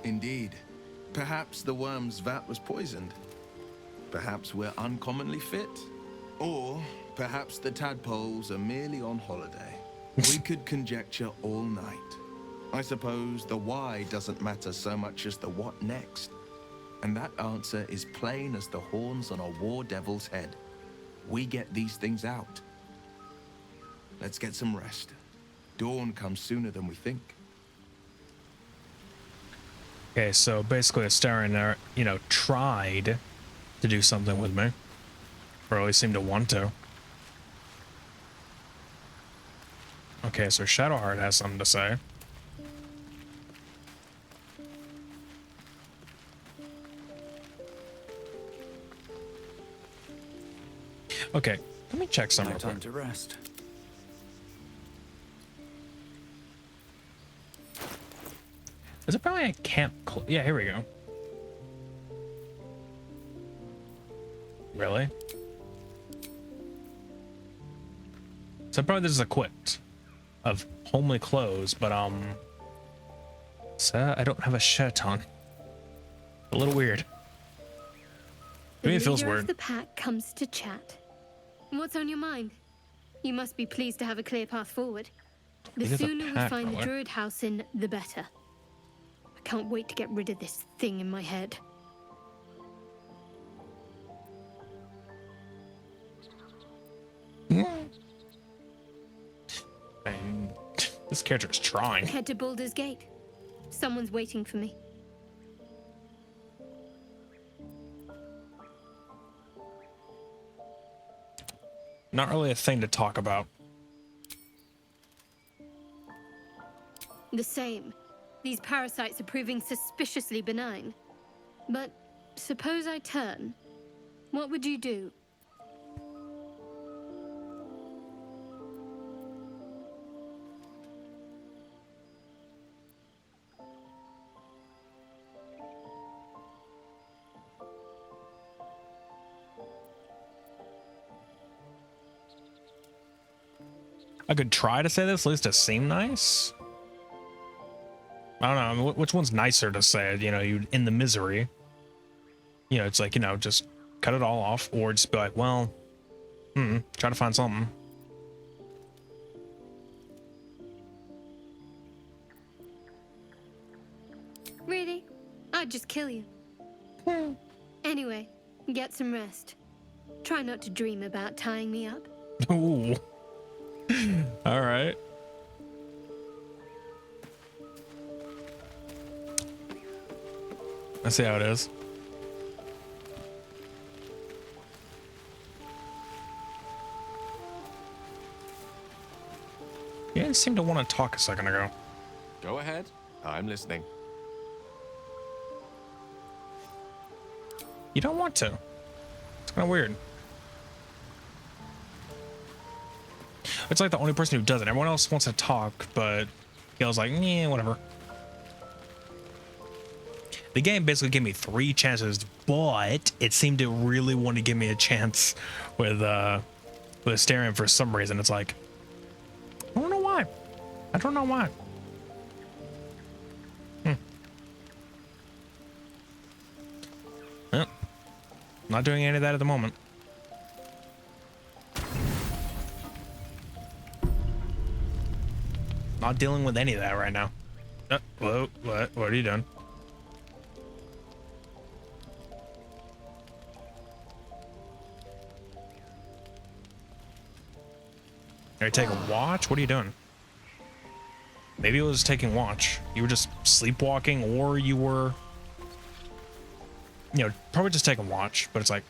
Indeed. Perhaps the worm's vat was poisoned. Perhaps we're uncommonly fit. Or perhaps the tadpoles are merely on holiday. We could conjecture all night. I suppose the why doesn't matter so much as the what next. And that answer is plain as the horns on a war devil's head. We get these things out. Let's get some rest. Dawn comes sooner than we think. Okay, so basically Astarion, you know, tried to do something with me. Or at least seemed to want to. Okay, so Shadowheart has something to say. Okay, let me check something. No time to rest. Is it probably a camp? Yeah, here we go. Really? So probably this is equipped of homely clothes, but so I don't have a shirt on. A little weird. Maybe it feels The leader weird. of the pack comes to chat. What's on your mind? You must be pleased to have a clear path forward. The Leader of the sooner we pack, find the what? Druid house in, the better. I can't wait to get rid of this thing in my head. And this character is trying. Head to Baldur's Gate. Someone's waiting for me. Not really a thing to talk about. The same. These parasites are proving suspiciously benign. But suppose I turn. What would you do? I could try to say this, at least to seem nice. I don't know, I mean, which one's nicer to say? You know, you in the misery. You know, it's like, you know, just cut it all off, or just be like, well, try to find something. Really? I'd just kill you. Anyway, get some rest. Try not to dream about tying me up. Ooh. All right. Let's see how it is. You didn't seem to want to talk a second ago. Go ahead. I'm listening. You don't want to. It's kind of weird. It's like the only person who doesn't. Everyone else wants to talk, but Gail's like, yeah, whatever. The game basically gave me 3 chances, but it seemed to really want to give me a chance with Asterion for some reason. It's like, I don't know why. I don't know why. Well, not doing any of that at the moment. Not dealing with any of that right now. Whoa, what are you doing? Are you taking watch? What are you doing? Maybe it was taking watch. You were just sleepwalking, or you were, you know, probably just taking watch, but it's like,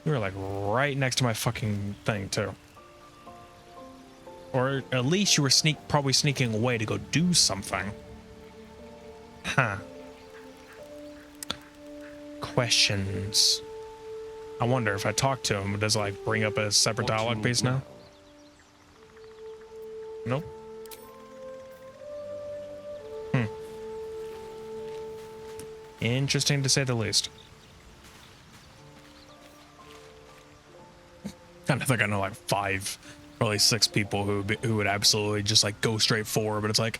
you were like right next to my fucking thing too. Or at least you were probably sneaking away to go do something. Huh. Questions. I wonder if I talk to him, does it like bring up a separate dialogue piece now? Nope. Interesting to say the least. I think I know like 5, probably 6 people who would absolutely just like go straight forward, but it's like,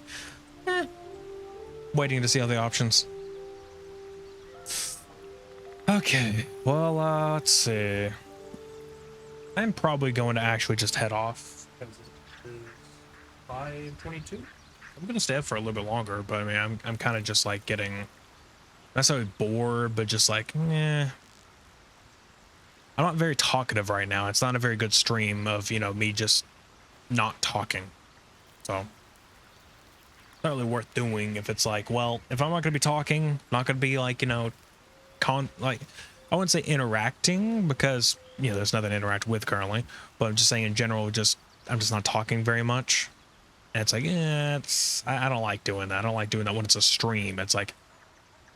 waiting to see other options. Okay, well, let's see. I'm probably going to actually just head off. 5:22. I'm gonna stay up for a little bit longer, but I mean, I'm kind of just like getting, not necessarily bored, but just like, I'm not very talkative right now. It's not a very good stream of, you know, me just not talking. So it's not really worth doing if it's like, well, if I'm not gonna be talking, not gonna be like, you know, like, I wouldn't say interacting, because, you know, there's nothing to interact with currently, but I'm just saying in general, I'm just not talking very much. And it's like, I don't like doing that. I don't like doing that when it's a stream. It's like,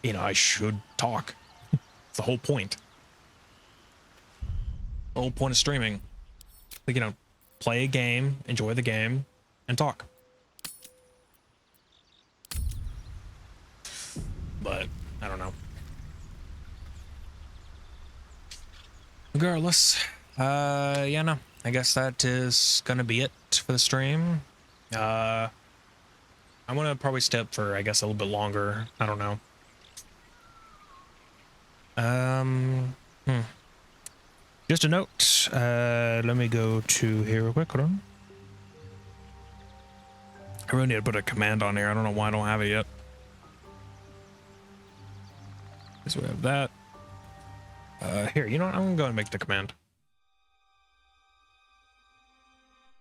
you know, I should talk. It's the whole point. The whole point of streaming. Like, you know, play a game, enjoy the game, and talk. But, I don't know. Regardless, yeah, no. I guess that is gonna be it for the stream. I'm gonna probably stay up for, I guess, a little bit longer. I don't know. Just a note. Let me go to here real quick. Hold on. I really need to put a command on here. I don't know why I don't have it yet. So we have that. Here, you know what? I'm gonna go and make the command.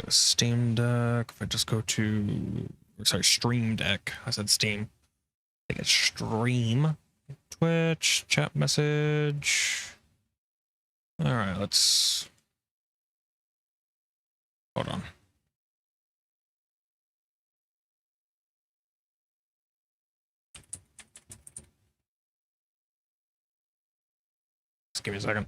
Steam Deck. If I just go to, sorry, Stream Deck. I said Steam. I think it's Stream. Twitch, chat message. All right, let's, hold on. Just give me a second.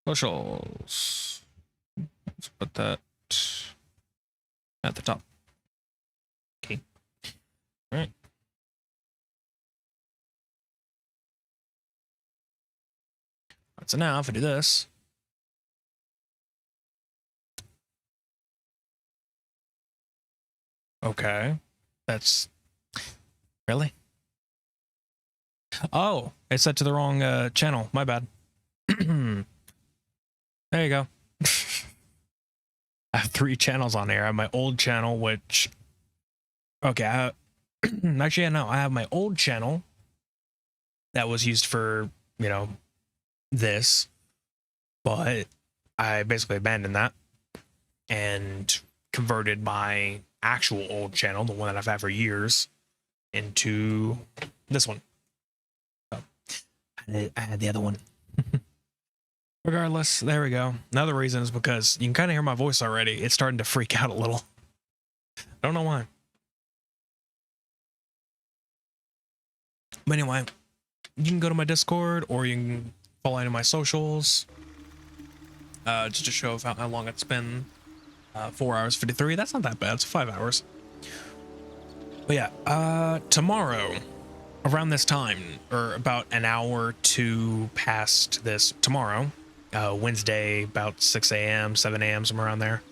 Socials. Let's put that at the top. Okay. All right. So now if I do this, okay, that's really. Oh, it's set to the wrong channel. My bad. There you go. I have 3 channels on here. I have my old channel, which okay, actually, no, I have my old channel that was used for, you know, this, but I basically abandoned that and converted my actual old channel, the one that I've had for years, into this one. So I had the other one. Regardless, there we go. Another reason is because you can kind of hear my voice already. It's starting to freak out a little. Don't know why. But anyway, you can go to my Discord or you can follow any of my socials. Just to show how long it's been. 4 hours 53. That's not that bad. It's 5 hours. But yeah, tomorrow, around this time, or about an hour or 2 past this tomorrow, Wednesday, about 6 a.m., 7 a.m., somewhere around there.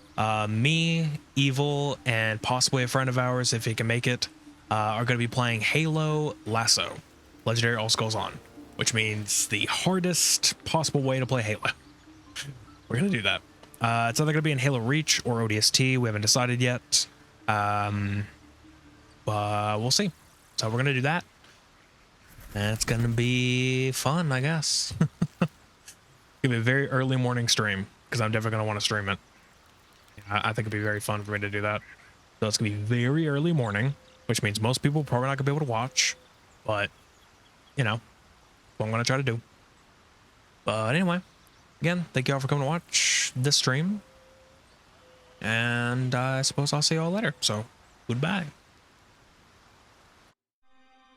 Me, Evil, and possibly a friend of ours, if he can make it, are going to be playing Halo Lasso, Legendary All Skulls On, which means the hardest possible way to play Halo. We're going to do that. It's either going to be in Halo Reach or ODST. We haven't decided yet. But we'll see. So we're going to do that. And it's going to be fun, I guess. It's going to be a very early morning stream, because I'm definitely going to want to stream it. I think it'd be very fun for me to do that. So it's going to be very early morning, which means most people probably not going to be able to watch. But, you know, what I'm going to try to do. But anyway, again, thank you all for coming to watch this stream. And I suppose I'll see you all later. So, goodbye.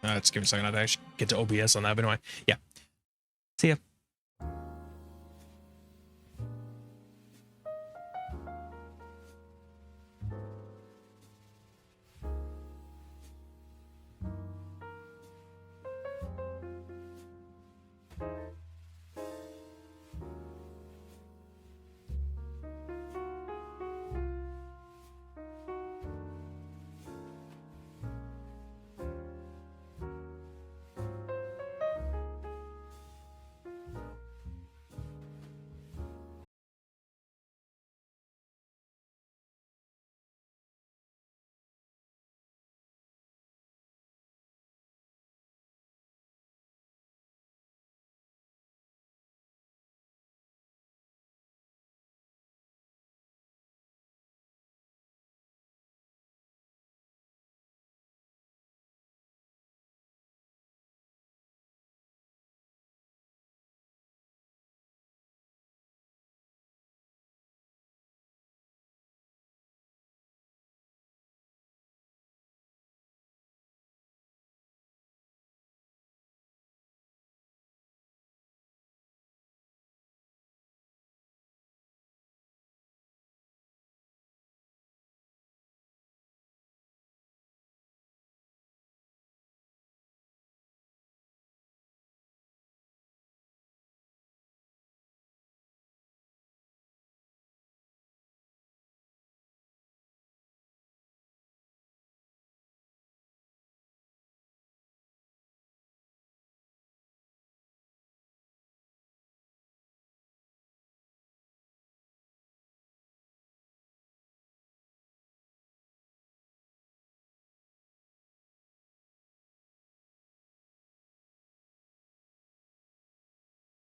Let's give me a second. I should get to OBS on that. But anyway, yeah. See ya.